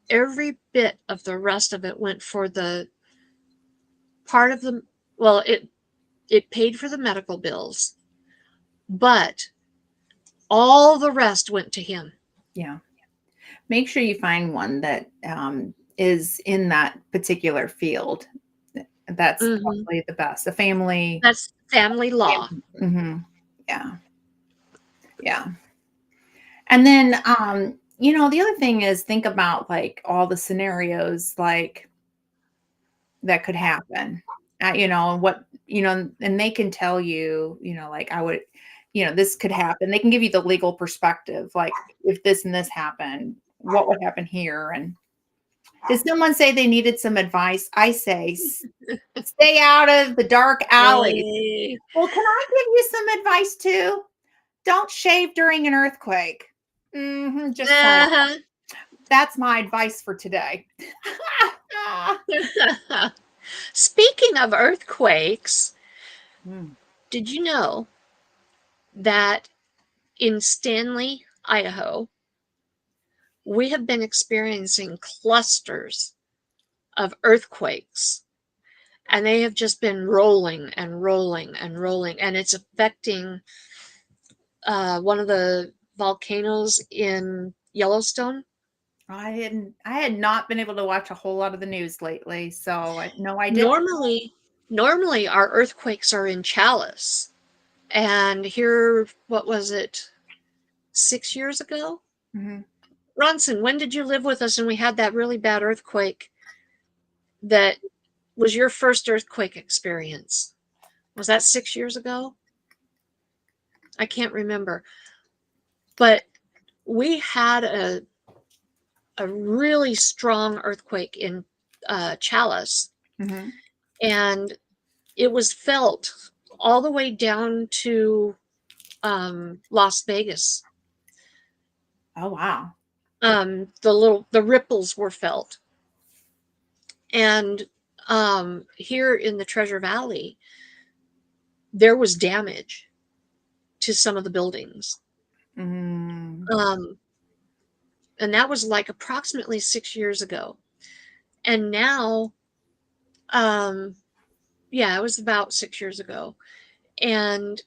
Every bit of the rest of it went for the part of the, well, it paid for the medical bills, but all the rest went to him. Yeah. Make sure you find one that is in that particular field. That's Hmm. probably the best. A family. That's family law. Hmm. Yeah. Yeah. And then, the other thing is think about like all the scenarios like that could happen. And what, and they can tell you, like I would, this could happen. They can give you the legal perspective, like if this and this happened, what would happen here? And did someone say they needed some advice? I say, stay out of the dark alleys. Hey. Well, can I give you some advice too? Don't shave during an earthquake. Just saying. Uh-huh. That's my advice for today. Speaking of earthquakes, Mm. did you know that in Stanley, Idaho, we have been experiencing clusters of earthquakes, and they have just been rolling and rolling and rolling, and it's affecting one of the volcanoes in Yellowstone. I had not been able to watch a whole lot of the news lately, so no, I didn't. Normally our earthquakes are in Chalice, and here, what was it, 6 years ago? Hmm. Ronson, when did you live with us and we had that really bad earthquake that was your first earthquake experience? Was that 6 years ago? I can't remember. But we had a really strong earthquake in Chalice, Hmm. and it was felt all the way down to Las Vegas. Oh wow. The ripples were felt, and here in the Treasure Valley, there was damage to some of the buildings. Mm. Um, and that was like approximately 6 years ago. And now, um, yeah, it was about 6 years ago. And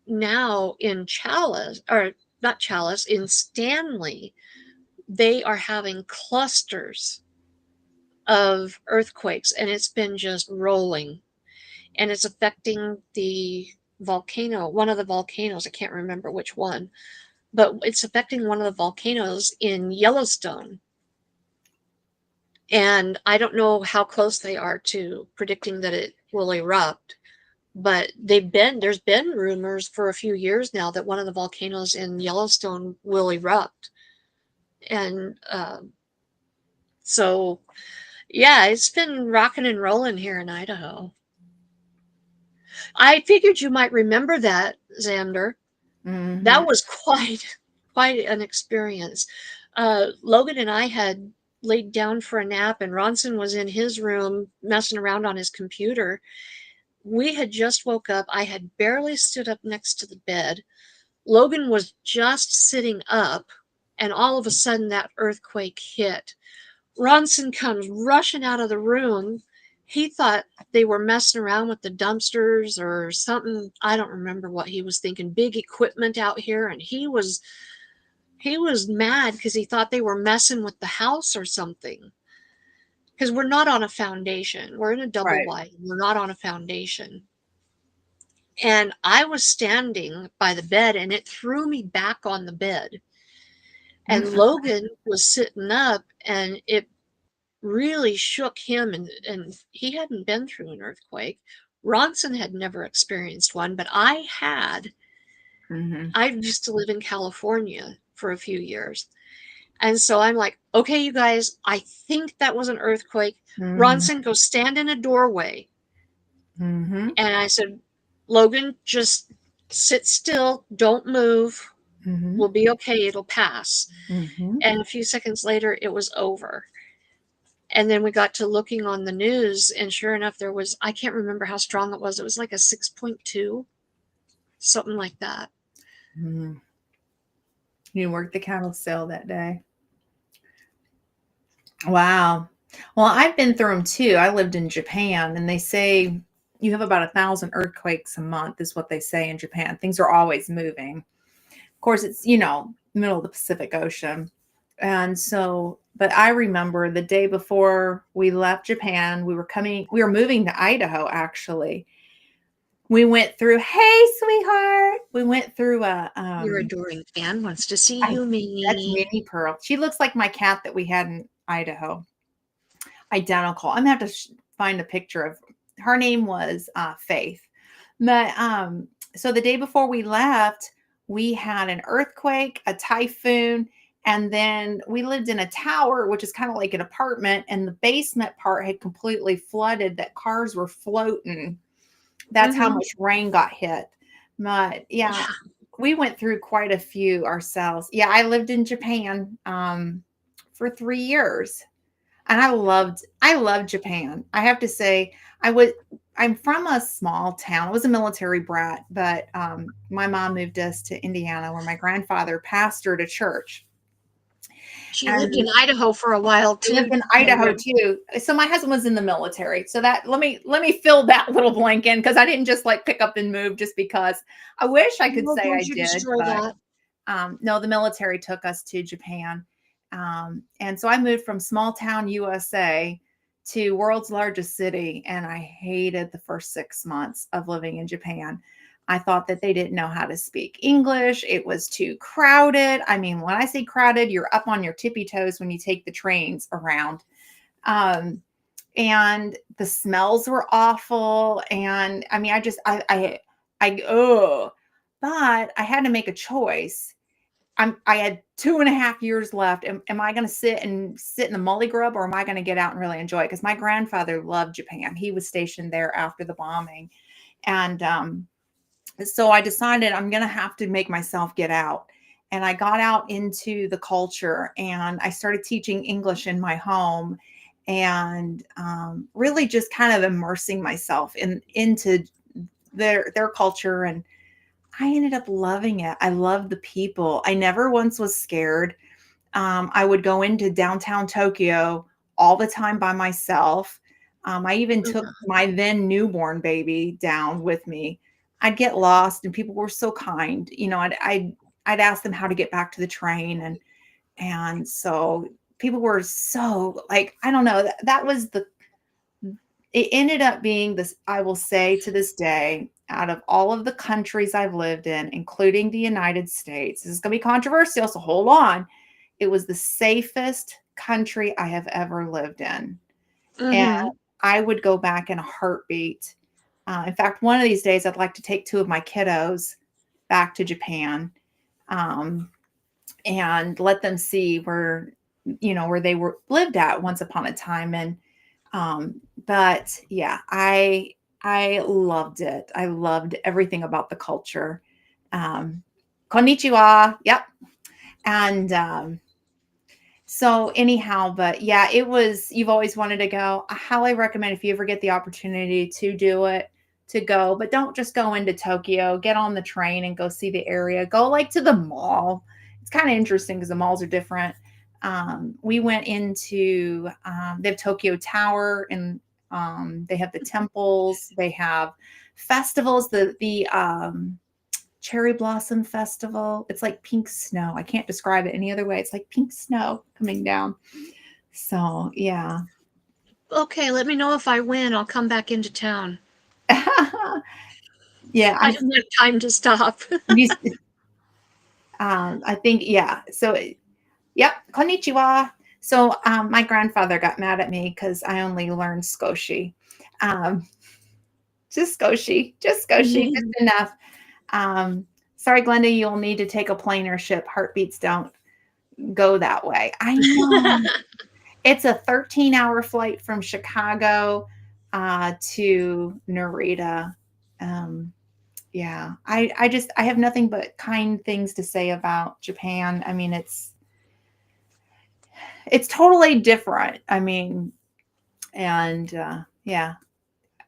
now in Chalice, or not Chalice, in Stanley, they are having clusters of earthquakes, and it's been just rolling. And it's affecting the volcano, one of the volcanoes. I can't remember which one, but it's affecting one of the volcanoes in Yellowstone. And I don't know how close they are to predicting that it will erupt, but there's been rumors for a few years now that one of the volcanoes in Yellowstone will erupt. And so, yeah, it's been rocking and rolling here in Idaho. I figured you might remember that, Xander. Hmm. That was quite an experience. Logan and I had laid down for a nap, and Ronson was in his room messing around on his computer. We had just woke up. I had barely stood up next to the bed. Logan was just sitting up, and all of a sudden that earthquake hit. Ronson comes rushing out of the room. He thought they were messing around with the dumpsters or something. I don't remember what he was thinking. Big equipment out here, and he was mad because he thought they were messing with the house or something. Because we're not on a foundation. We're in a double Right. wide. We're not on a foundation. And I was standing by the bed, and it threw me back on the bed. And Mm. Logan was sitting up, and it really shook him, and he hadn't been through an earthquake. Ronson had never experienced one, but I had. Hmm. I used to live in California for a few years. And so I'm like, okay, you guys, I think that was an earthquake. Hmm. Ronson, go stand in a doorway. Hmm. And I said, Logan, just sit still, don't move. Mhm. We'll be okay. It'll pass. Mhm. And a few seconds later, it was over. And then we got to looking on the news, and sure enough, there was, I can't remember how strong it was. It was like a 6.2, something like that. Mhm. You worked the cattle sale that day. Wow. Well, I've been through them too. I lived in Japan, and they say you have about 1,000 earthquakes a month, is what they say in Japan. Things are always moving. Of course, it's, middle of the Pacific Ocean. And so, but I remember the day before we left Japan, we were moving to Idaho actually. We went through, hey, sweetheart. We went through Your adoring fan wants to see I, you, that's Minnie. Minnie Pearl. She looks like my cat that we had in Idaho. Identical. I'm gonna have to find a picture of her. Name was Faith. But so the day before we left, we had an earthquake, a typhoon, and then we lived in a tower, which is kind of like an apartment, and the basement part had completely flooded. That cars were floating. That's how Mm-hmm. much rain got hit. But yeah, Yeah. we went through quite a few ourselves. Yeah, I lived in Japan for 3 years. And I loved Japan. I have to say, I'm from a small town. I was a military brat, but my mom moved us to Indiana where my grandfather pastored a church. She lived And in Idaho for a while I lived too. in Idaho too. So my husband was in the military. So that let me fill that little blank in because I didn't just like pick up and move just because. I wish I could No, say I don't you did, destroy but that. no, the military took us to Japan. And so I moved from small town USA to world's largest city. And I hated the first 6 months of living in Japan. I thought that they didn't know how to speak English. It was too crowded. I mean, when I say crowded, you're up on your tippy toes when you take the trains around. Um, and the smells were awful. And I mean, oh, but I had to make a choice. I had 2.5 years left. Am I going to sit in the mully grub, or am I going to get out and really enjoy it? Because my grandfather loved Japan. He was stationed there after the bombing. And so I decided I'm going to have to make myself get out. And I got out into the culture and I started teaching English in my home and really just kind of immersing myself into their culture. And I ended up loving it. I loved the people. I never once was scared. I would go into downtown Tokyo all the time by myself. I even took my then newborn baby down with me. I'd get lost, and people were so kind. I'd ask them how to get back to the train, and so people were so like I don't know. That was the it ended up being this, I will say to this day, out of all of the countries I've lived in, including the United States, this is going to be controversial, so hold on. It was the safest country I have ever lived in. And Mm-hmm. I would go back in a heartbeat. In fact, one of these days, I'd like to take two of my kiddos back to Japan um, and let them see where they were lived at once upon a time. And but yeah, I loved it. I loved everything about the culture. Konnichiwa. Yep. And so anyhow, but yeah, you've always wanted to go. I highly recommend if you ever get the opportunity to do it, to go, but don't just go into Tokyo, get on the train and go see the area. Go like to the mall. It's kind of interesting because the malls are different. We went into they have Tokyo Tower and they have the temples, they have festivals, the cherry blossom festival. It's like pink snow. I can't describe it any other way. It's like pink snow coming down. So yeah. Okay, let me know if I win. I'll come back into town. Yeah, I don't have time to stop. you, I think yeah. So yep, konnichiwa. So my grandfather got mad at me because I only learned Skoshi. Um, just Skoshi, just enough. Sorry, Glenda, you'll need to take a plane or ship. Heartbeats don't go that way. I know. It's a 13-hour flight from Chicago to Narita. Yeah. I have nothing but kind things to say about Japan. I mean, it's totally different. I mean, and yeah,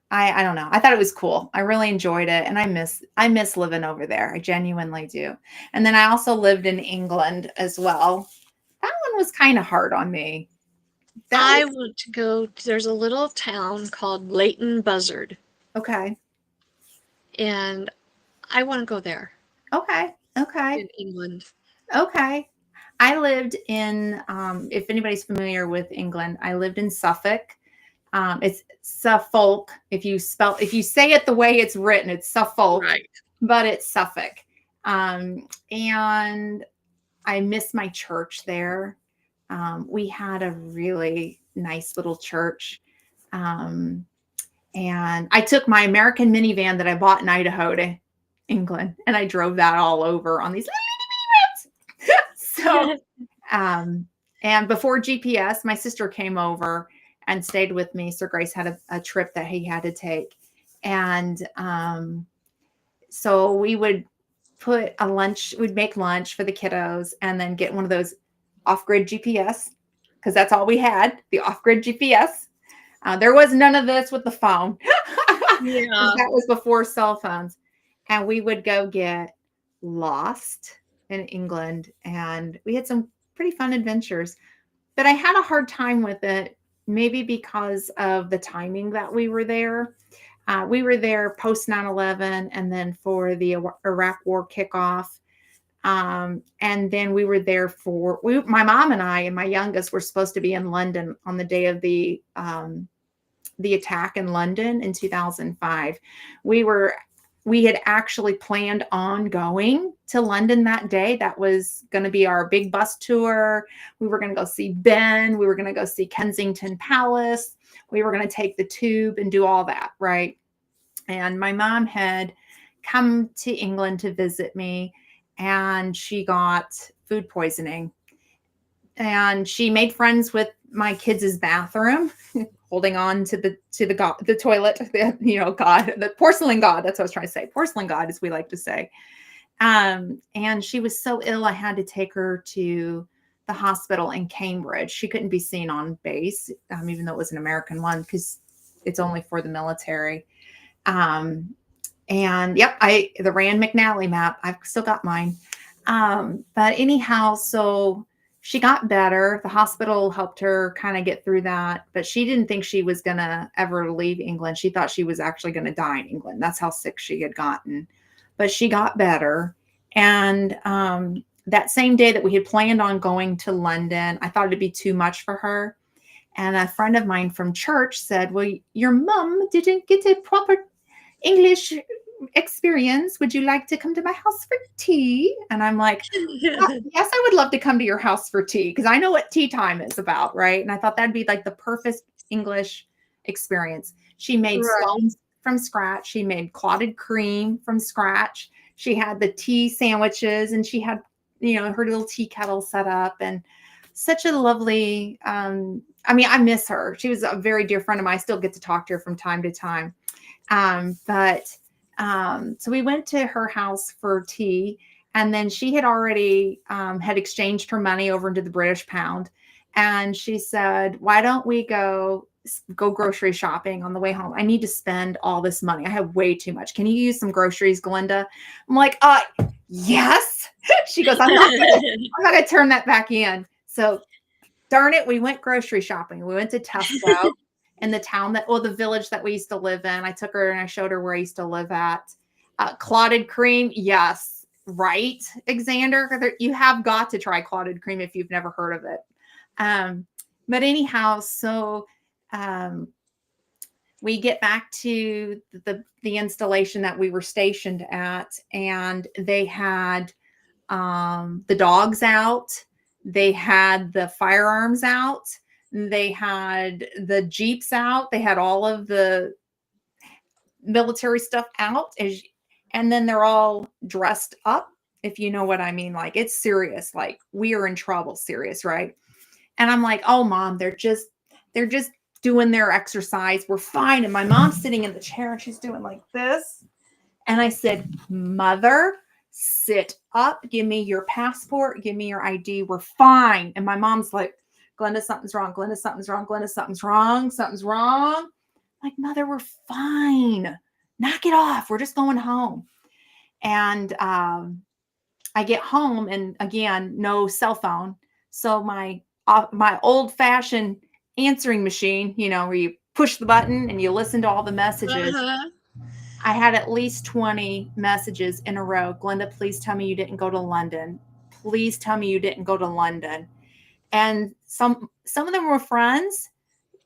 I don't know. I thought it was cool. I really enjoyed it, and I miss living over there. I genuinely do. And then I also lived in England as well. That one was kind of hard on me. That I was want to go. There's a little town called Leighton Buzzard, okay. and I want to go there Okay. Okay. in England. Okay. I lived in if anybody's familiar with England, I lived in Suffolk. It's Suffolk. If you say it the way it's written, it's Suffolk, Right. but it's Suffolk. And I miss my church there. We had a really nice little church. Um, and I took my American minivan that I bought in Idaho to England, and I drove that all over on these little roads. So, and before GPS, my sister came over and stayed with me. Sir Grace had a trip that he had to take. And so we would we'd make lunch for the kiddos and then get one of those off grid GPS because that's all we had, the off grid GPS. There was none of this with the phone. Yeah. That was before cell phones. And we would go get lost in England. And we had some pretty fun adventures. But I had a hard time with it, maybe because of the timing that we were there. We were there post 9/11 and then for the Iraq War kickoff. And then we were there my mom and I and my youngest were supposed to be in London on the day of the attack in London in 2005. We had actually planned on going to London that day. That was going to be our big bus tour. We were going to go see Ben. We were going to go see Kensington Palace. We were going to take the tube and do all that, right? And my mom had come to England to visit me, and she got food poisoning. And she made friends with my kids' bathroom, holding on to the toilet, God, the porcelain god. That's what I was trying to say. Porcelain god, as we like to say. And she was so ill, I had to take her to the hospital in Cambridge. She couldn't be seen on base, even though it was an American one, because it's only for the military. And yep, the Rand McNally map, I've still got mine. But anyhow, so she got better. The hospital helped her kind of get through that, but she didn't think she was going to ever leave England. She thought she was actually going to die in England. That's how sick she had gotten. But she got better. And that same day that we had planned on going to London, I thought it'd be too much for her. And a friend of mine from church said, well, your mom didn't get a proper English experience. Would you like to come to my house for tea? And I'm like, yes, I would love to come to your house for tea because I know what tea time is about, right? And I thought that'd be like the perfect English experience. She made Right. scones from scratch. She made clotted cream from scratch. She had the tea sandwiches, and she had, her little tea kettle set up, and such a lovely, I miss her. She was a very dear friend of mine. I still get to talk to her from time to time. So we went to her house for tea, and then she had already had exchanged her money over into the British pound. And she said, why don't we go grocery shopping on the way home? I need to spend all this money. I have way too much. Can you use some groceries, Glinda? I'm like, yes. She goes, I'm not going to turn that back in. So darn it, we went grocery shopping. We went to Tesco in the village that we used to live in. I took her and I showed her where I used to live at. Clotted cream, yes, right, Xander? You have got to try clotted cream if you've never heard of it. But anyhow, so we get back to the installation that we were stationed at, and they had the dogs out. They had the firearms out. They had the Jeeps out. They had all of the military stuff out. And then they're all dressed up, if you know what I mean. Like, it's serious. Like, we are in trouble, serious, right? And I'm like, oh, Mom, they're just doing their exercise. We're fine. And my mom's sitting in the chair and she's doing like this. And I said, Mother, sit up, give me your passport, give me your ID. We're fine. And my mom's like, Glenda, something's wrong. Glenda, something's wrong. Glenda, something's wrong. Something's wrong. I'm like, Mother, we're fine. Knock it off. We're just going home. And I get home, and again, no cell phone. So my old fashioned answering machine, where you push the button and you listen to all the messages. Uh-huh. I had at least 20 messages in a row. Glenda, please tell me you didn't go to London. Please tell me you didn't go to London. And some of them were friends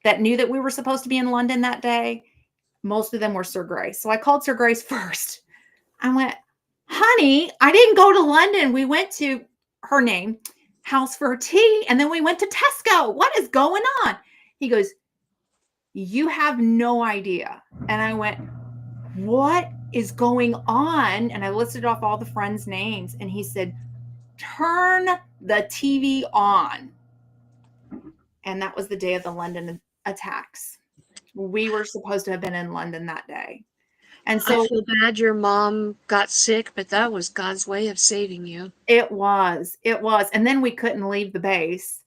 that knew that we were supposed to be in London that day. Most of them were Sir Grace. So I called Sir Grace first. I went, honey, I didn't go to London. We went to her name, House for Tea, and then we went to Tesco. What is going on? He goes, you have no idea. And I went, what is going on? And I listed off all the friends' names, and he said, turn the TV on. And that was the day of the London attacks. We were supposed to have been in London that day. And so I feel bad your mom got sick, but that was God's way of saving you. it was. And then we couldn't leave the base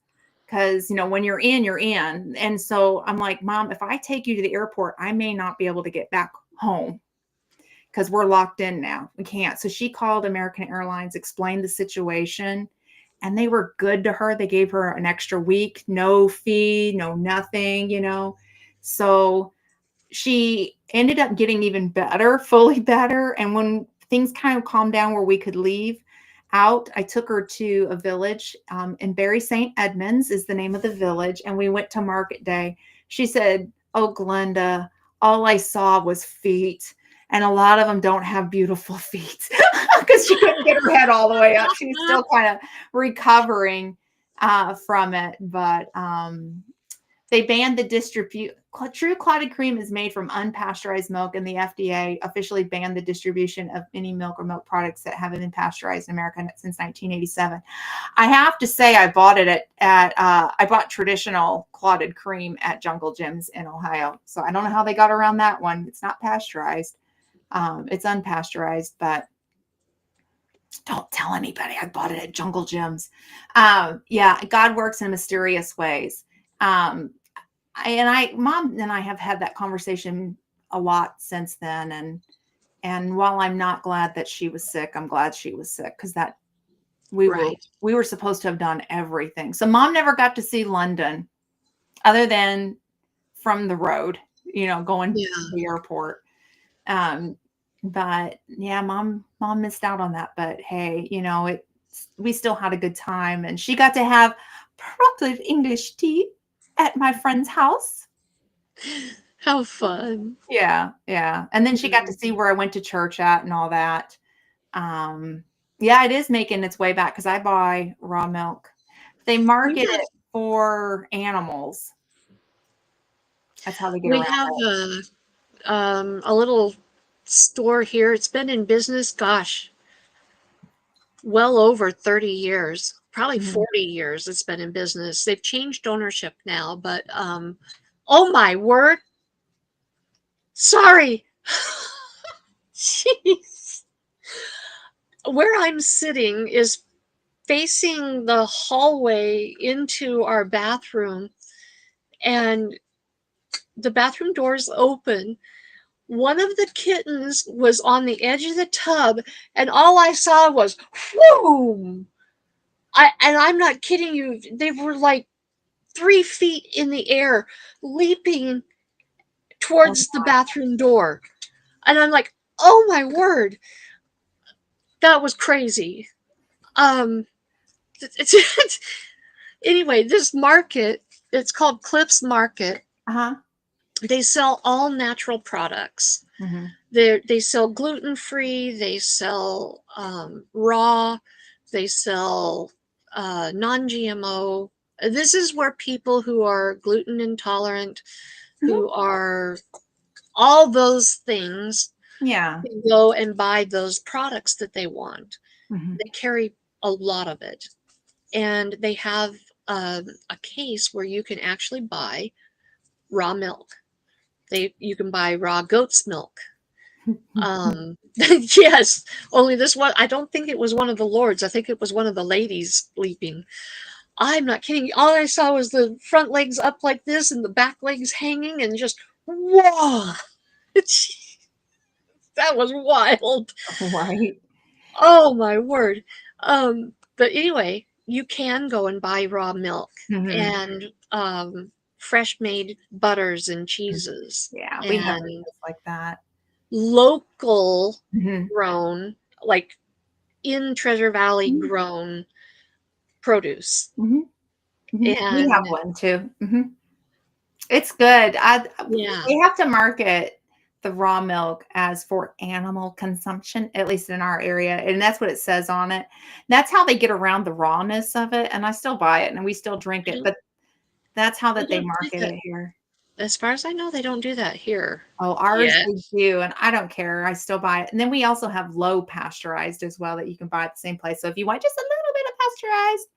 because, when you're in, you're in. And so I'm like, Mom, if I take you to the airport, I may not be able to get back home because we're locked in now. We can't. So she called American Airlines, explained the situation, and they were good to her. They gave her an extra week, no fee, no nothing, So she ended up getting even better, fully better. And when things kind of calmed down where we could leave out, I took her to a village in Bury St. Edmunds is the name of the village. And we went to market day. She said, oh, Glenda, all I saw was feet. And a lot of them don't have beautiful feet because she couldn't get her head all the way up. She was still kind of recovering from it. But they banned the distribute. True clotted cream is made from unpasteurized milk, and the FDA officially banned the distribution of any milk or milk products that haven't been pasteurized in America since 1987. I have to say, I bought it I bought traditional clotted cream at Jungle Gyms in Ohio. So I don't know how they got around that one. It's not pasteurized. It's unpasteurized, but don't tell anybody. I bought it at Jungle Gyms. Yeah, God works in mysterious ways. Mom and I have had that conversation a lot since then. And while I'm not glad that she was sick, I'm glad she was sick because we were supposed to have done everything. So Mom never got to see London other than from the road, going to the airport. But yeah, mom missed out on that. But hey, we still had a good time, and she got to have proper English tea at my friend's house. How fun. Yeah. And then she got to see where I went to church at and all that. Yeah, it is making its way back because I buy raw milk. They market it for animals. That's how they get We around have it. a little store here. It's been in business, gosh, well over 30 years, probably 40 years it's been in business. They've changed ownership now, but oh my word. Sorry. Jeez. Where I'm sitting is facing the hallway into our bathroom, and the bathroom door's open. One of the kittens was on the edge of the tub, and all I saw was whoom. And I'm not kidding you. They were like 3 feet in the air, leaping towards the bathroom door. And I'm like, oh my word. That was crazy. Anyway, this market, it's called Clips Market. They sell all natural products. They sell gluten-free, they sell raw, they sell non-GMO. This is where people who are gluten intolerant, who are all those things, can go and buy those products that they want. They carry a lot of it. And they have a case where you can actually buy raw milk. You can buy raw goat's milk. Yes, only this one, I don't think it was one of the lords. I think it was one of the ladies leaping. I'm not kidding. All I saw was the front legs up like this and the back legs hanging and just, whoa. It's, that was wild. Right. Oh my word. But anyway, you can go and buy raw milk Hmm. and fresh made butters and cheeses Yeah, we have and just like that. local Hmm. grown, like in Treasure Valley grown produce. Hmm. Hmm. We have And one too. Hmm. It's good. yeah, We have to market the raw milk as for animal consumption, at least in our area, and that's what it says on it. That's how they get around the rawness of it, and I still buy it and we still drink I it, don't, but that's how they that they don't do market that. it here. As far as I know, they don't do that here Oh, ours yet. they do, and I don't care. I still buy it. And then we also have low pasteurized as well that you can buy at the same place. So if you want just a little bit of pasteurized,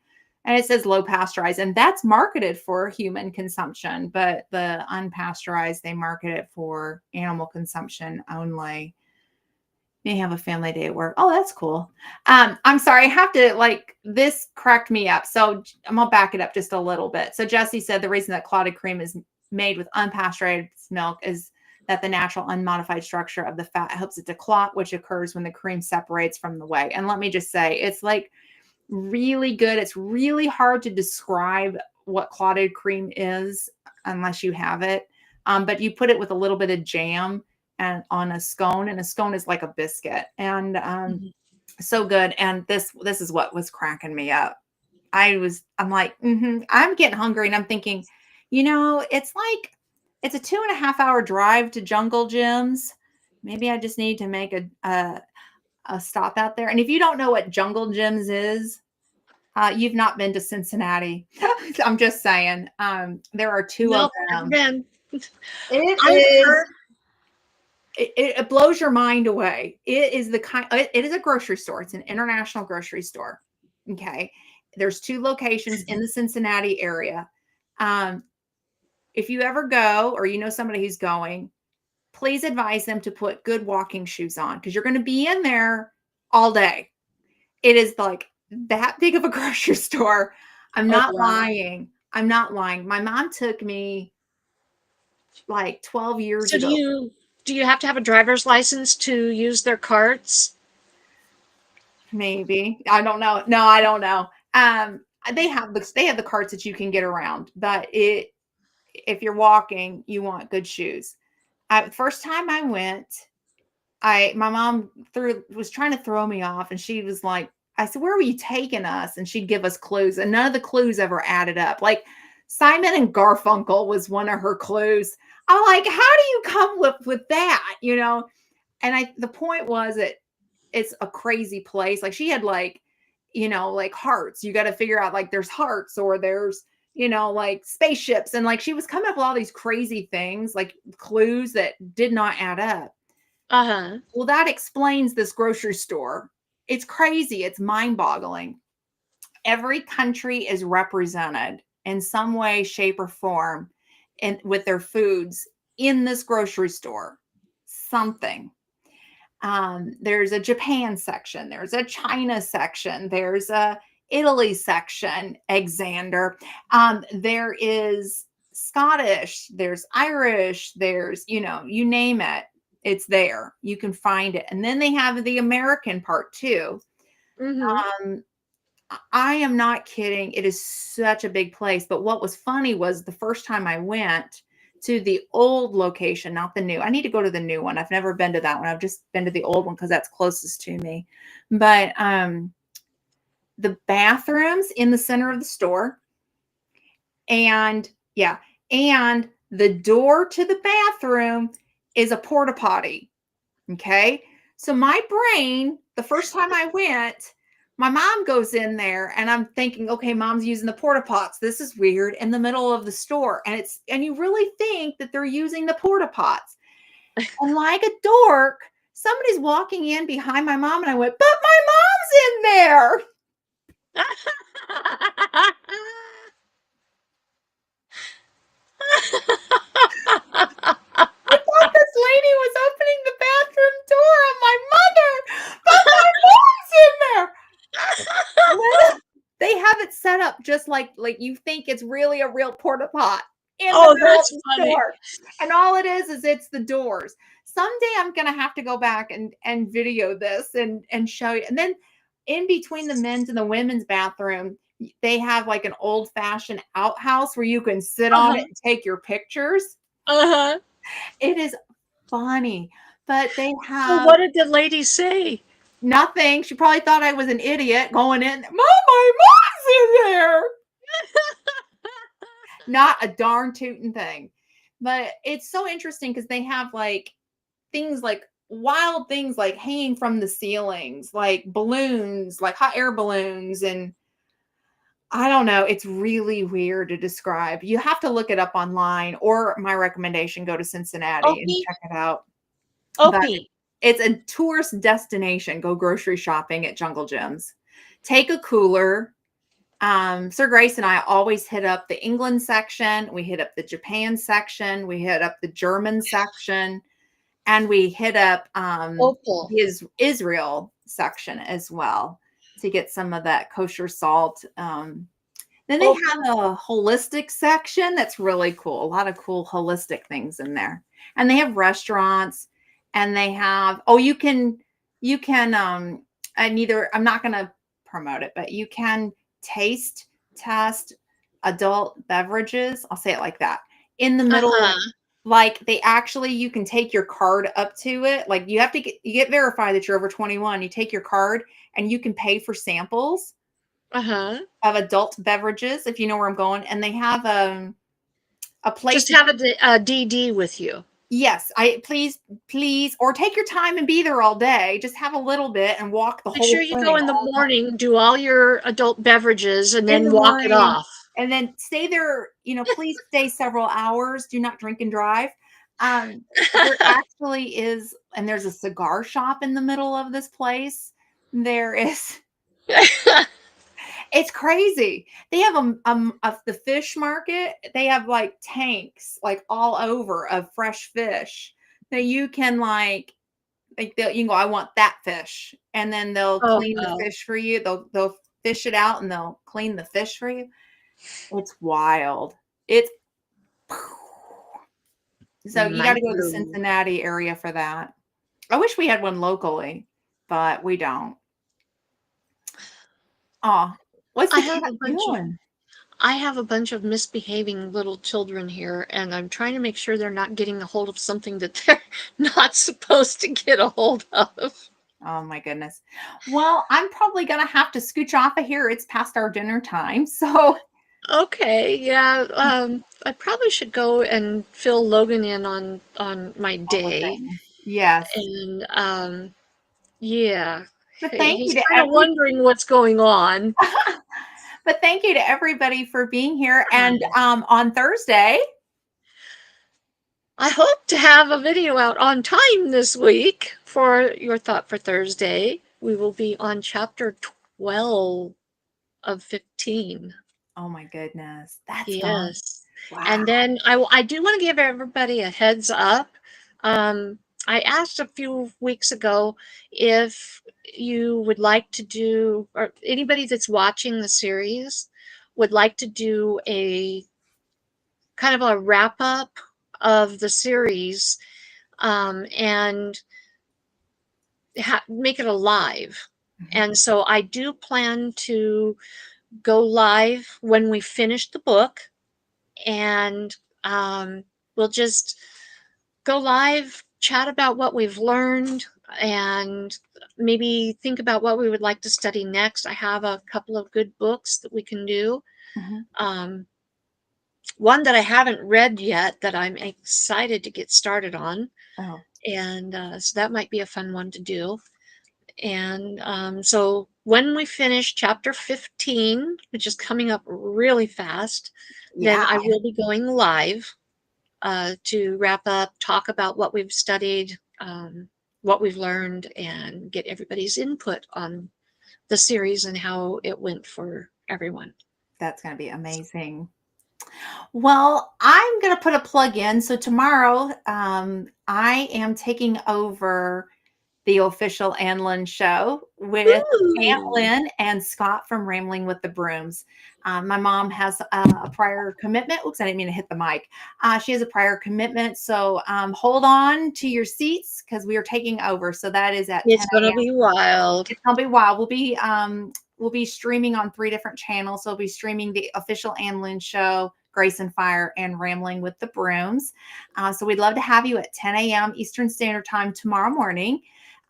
and it says low pasteurized, and that's marketed for human consumption, but the unpasteurized, they market it for animal consumption only. May have a family day at work. Oh, that's cool. I'm sorry, I have to like this cracked me up. So I'm gonna back it up just a little bit. So Jesse said the reason that clotted cream is made with unpasteurized milk is that the natural unmodified structure of the fat helps it to clot, which occurs when the cream separates from the whey. And let me just say, it's like really good. It's really hard to describe what clotted cream is unless you have it. But you put it with a little bit of jam and on a scone, and a scone is like a biscuit, and Mhm. so good. And this is what was cracking me up. I'm like, I'm getting hungry, and I'm thinking, it's like it's a 2.5 hour drive to Jungle Gyms. Maybe I just need to make a stop out there. And if you don't know what Jungle Gyms is, you've not been to Cincinnati. I'm just saying. There are two of Nope, never them. been. It I've is. heard. It blows your mind away. It is the kind. It is a grocery store. It's an international grocery store. Okay. There's two locations in the Cincinnati area. Um, if you ever go or you know somebody who's going, please advise them to put good walking shoes on because you're going to be in there all day. It is like that big of a grocery store. I'm Oh not wow. lying. I'm not lying. My mom took me like 12 years So ago. do you have to have a driver's license to use their carts? Maybe. I don't know. No, I don't know. They have the carts that you can get around, but if you're walking, you want good shoes. First time I went, my mom was trying to throw me off, and she was like, I said, "Where were you taking us?" And she'd give us clues, and none of the clues ever added up. Like Simon and Garfunkel was one of her clues. I'm like, how do you come with that? And the point was that it's a crazy place. Like she had like hearts. You got to figure out like there's hearts or there's like spaceships, and like she was coming up with all these crazy things, like clues that did not add up. Uh-huh. Well, that explains this grocery store. It's crazy. It's mind-boggling. Every country is represented in some way, shape, or form and with their foods in this grocery store. Something. There's a Japan section, there's a China section, there's a Italy section, Xander. There is Scottish, there's Irish, there's, you name it, it's there. You can find it. And then they have the American part too. Mm-hmm. Um, I am not kidding. It is such a big place. But what was funny was the first time I went to the old location, not the new. I need to go to the new one. I've never been to that one. I've just been to the old one because that's closest to me. But the bathrooms in the center of the store, and yeah, and the door to the bathroom is a porta potty. Okay. So my brain, the first time I went, my mom goes in there and I'm thinking, okay, mom's using the porta pots. This is weird in the middle of the store. And you really think that they're using the porta pots. And like a dork, somebody's walking in behind my mom and I went, but my mom's in there. I thought this lady was opening the bathroom have it set up just like you think it's really a real porta pot in the Oh, middle of that's the funny. store. And all it is it's the doors. Someday I'm gonna have to go back and video this and show you. And then in between the men's and the women's bathroom, they have like an old-fashioned outhouse where you can sit on it Uh-huh. and take your pictures. Uh-huh. It is funny, but they So have what did the lady say? nothing. She probably thought I was an idiot going in. Mom, my mom's in there. Not a darn tootin' thing. But it's so interesting because they have like things like wild things like hanging from the ceilings, like balloons, like hot air balloons. And I don't know. It's really weird to describe. You have to look it up online, or my recommendation, go to Cincinnati and Okay. check it out. But Okay. it's a tourist destination. Go grocery shopping at Jungle Gyms. Take a cooler. Sir Grace and I always hit up the England section. We hit up the Japan section. We hit up the German section. And we hit up Opal. the Israel section as well to get some of that kosher salt. Then they Opal. have a holistic section that's really cool. A lot of cool holistic things in there. And they have restaurants, and they have I'm not going to promote it, but you can test adult beverages. I'll say it like that. In the middle, Uh-huh. like you can take your card up to it. Like you get verified that you're over 21. You take your card and you can pay for samples Uh-huh. of adult beverages, if you know where I'm going. And they have a place. Just have a DD with you. Yes, please, or take your time and be there all day. Just have a little bit and walk the Make sure whole you go thing in the all morning, do all your adult beverages, and in then the walk it morning, off. and then stay there. Please stay several hours. Do not drink and drive. There actually is, and there's a cigar shop in the middle of this place. There is. It's crazy. They have the fish market. They have like tanks like all over of fresh fish that you can you can go, I want that fish, and then they'll Oh, clean the no. fish for you. They'll fish it out and they'll clean the fish for you. It's wild. It's so you got to go to the Micro. Cincinnati area for that. I wish we had one locally, but we don't. Oh, what's I the have cat a bunch of doing? I have a bunch of misbehaving little children here, and I'm trying to make sure they're not getting a hold of something that they're not supposed to get a hold of. Oh my goodness. Well, I'm probably gonna have to scooch off of here. It's past our dinner time. So Okay, yeah, I probably should go and fill Logan in on my all the day, things. Yes. and yeah, But thank he's you to kind of wondering what's going on. but thank you to everybody for being here. And Um, on Thursday, I hope to have a video out on time this week for your Thought for Thursday. We will be on chapter 12 of 15. oh my goodness, that's fun. Yes. Wow. And then I do want to give everybody a heads up. I asked a few weeks ago if you would like to do, or anybody that's watching the series would like to do a kind of a wrap up of the series, and make it alive. Mhm. And so I do plan to go live when we finish the book, and we'll just go live, chat about what we've learned, and maybe think about what we would like to study next. I have a couple of good books that we can do. Mhm. Um, one that I haven't read yet that I'm excited to get started on, Oh, and so that might be a fun one to do. And so when we finish chapter 15, which is coming up really fast, then yeah, I will be going live to wrap up, talk about what we've studied, what we've learned, and get everybody's input on the series and how it went for everyone. that's gonna be amazing. Well, I'm gonna put a plug in. So tomorrow, I am taking over the official Ann Lynn show with Aunt Ooh. Lynn and Scott from Rambling with the Brooms. My mom has a prior commitment. Oops, I didn't mean to hit the mic. She has a prior commitment. So hold on to your seats because we are taking over. So that is at 10 It's gonna a.m. be wild. It's gonna be wild. We'll be streaming on 3 different channels. So we'll be streaming the official Ann Lynn show, Grace and Fire, and Rambling with the Brooms. So we'd love to have you at 10 a.m. Eastern Standard Time tomorrow morning.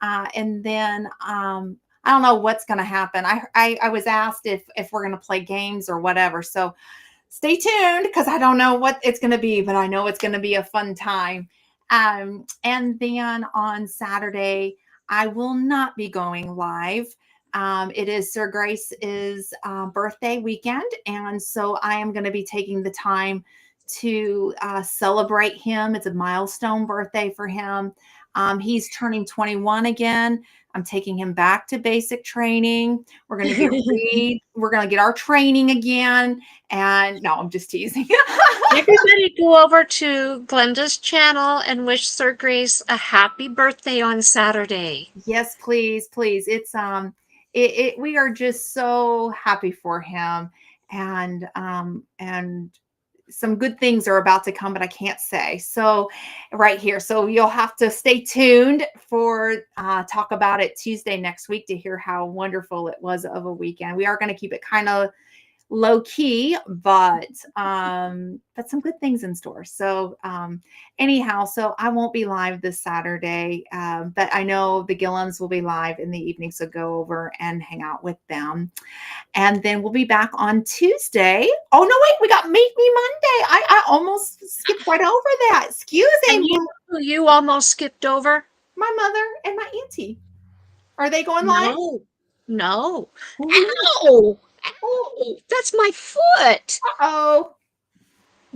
And then I don't know what's going to happen. I was asked if we're going to play games or whatever. So stay tuned because I don't know what it's going to be, but I know it's going to be a fun time. And then on Saturday, I will not be going live. It is Sir Grace's birthday weekend, and so I am going to be taking the time to celebrate him. It's a milestone birthday for him. He's turning 21 again. I'm taking him back to basic training. We're going to we're going to get our training again. And no, I'm just teasing. Everybody go over to Glenda's channel and wish Sir Grace a happy birthday on Saturday. Yes, please, please. It's we are just so happy for him, and some good things are about to come, but I can't say. So right here. So you'll have to stay tuned for Talk About It Tuesday next week to hear how wonderful it was of a weekend. We are going to keep it kind of low key, but some good things in store. So anyhow, so I won't be live this Saturday, but I know the Gillens will be live in the evening. So go over and hang out with them. And then we'll be back on Tuesday. Oh, no, wait, we got Make Me Monday. I almost skipped right over that. Excuse And me. you almost skipped over? My mother and my auntie. Are they going live? No. Ooh. Ow! Ow! That's my foot. Uh-oh.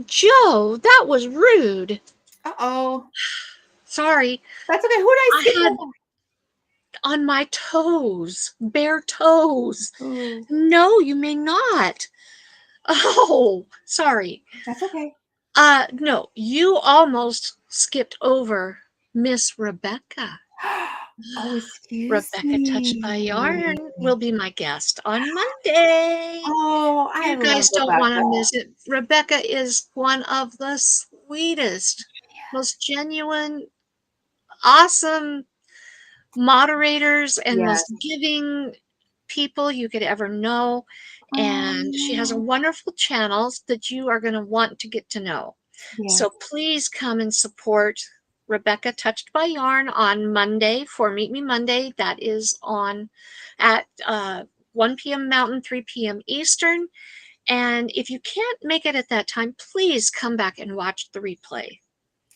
Joe, that was rude. Uh-oh. Sorry. That's okay. Who did I skip had over? on my toes, bare toes. Ooh. No, you may not. Oh, sorry. That's okay. No, you almost skipped over Miss Rebecca. Oh, excuse Rebecca Touched by me. Yarn will be my guest on Monday. Oh, I You love guys don't want Rebecca. to miss it. Rebecca is one of the sweetest, most genuine, awesome moderators and Yes. most giving people you could ever know. And she has a Oh, wonderful channel that you are going to want to get to know. yes. So please come and support Rebecca Touched by Yarn on Monday for Meet Me Monday. That is on at 1 p.m. Mountain, 3 p.m. Eastern. And if you can't make it at that time, please come back and watch the replay.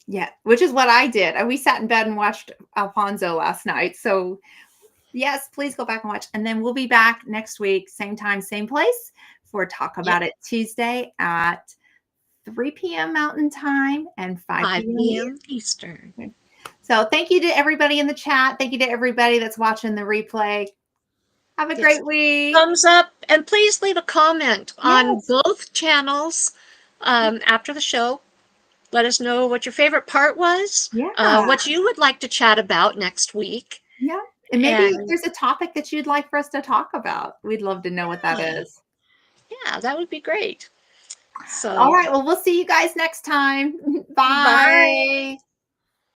Yeah, which is what I did. We sat in bed and watched Alfonso last night. So yes, please go back and watch. And then we'll be back next week, same time, same place for Talk About It Tuesday at 3 p.m. Mountain Time and 5 5 p.m. p.m. Eastern. So thank you to everybody in the chat. Thank you to everybody that's watching the replay. Have a great week. Thumbs up, and please leave a comment on Yes. both channels after the show. Let us know what your favorite part was, Yeah. what you would like to chat about next week. Yeah. And maybe if And there's a topic that you'd like for us to talk about, we'd love to know what that is. yeah, that would be great. So, All right. Well, we'll see you guys next time. Bye. bye.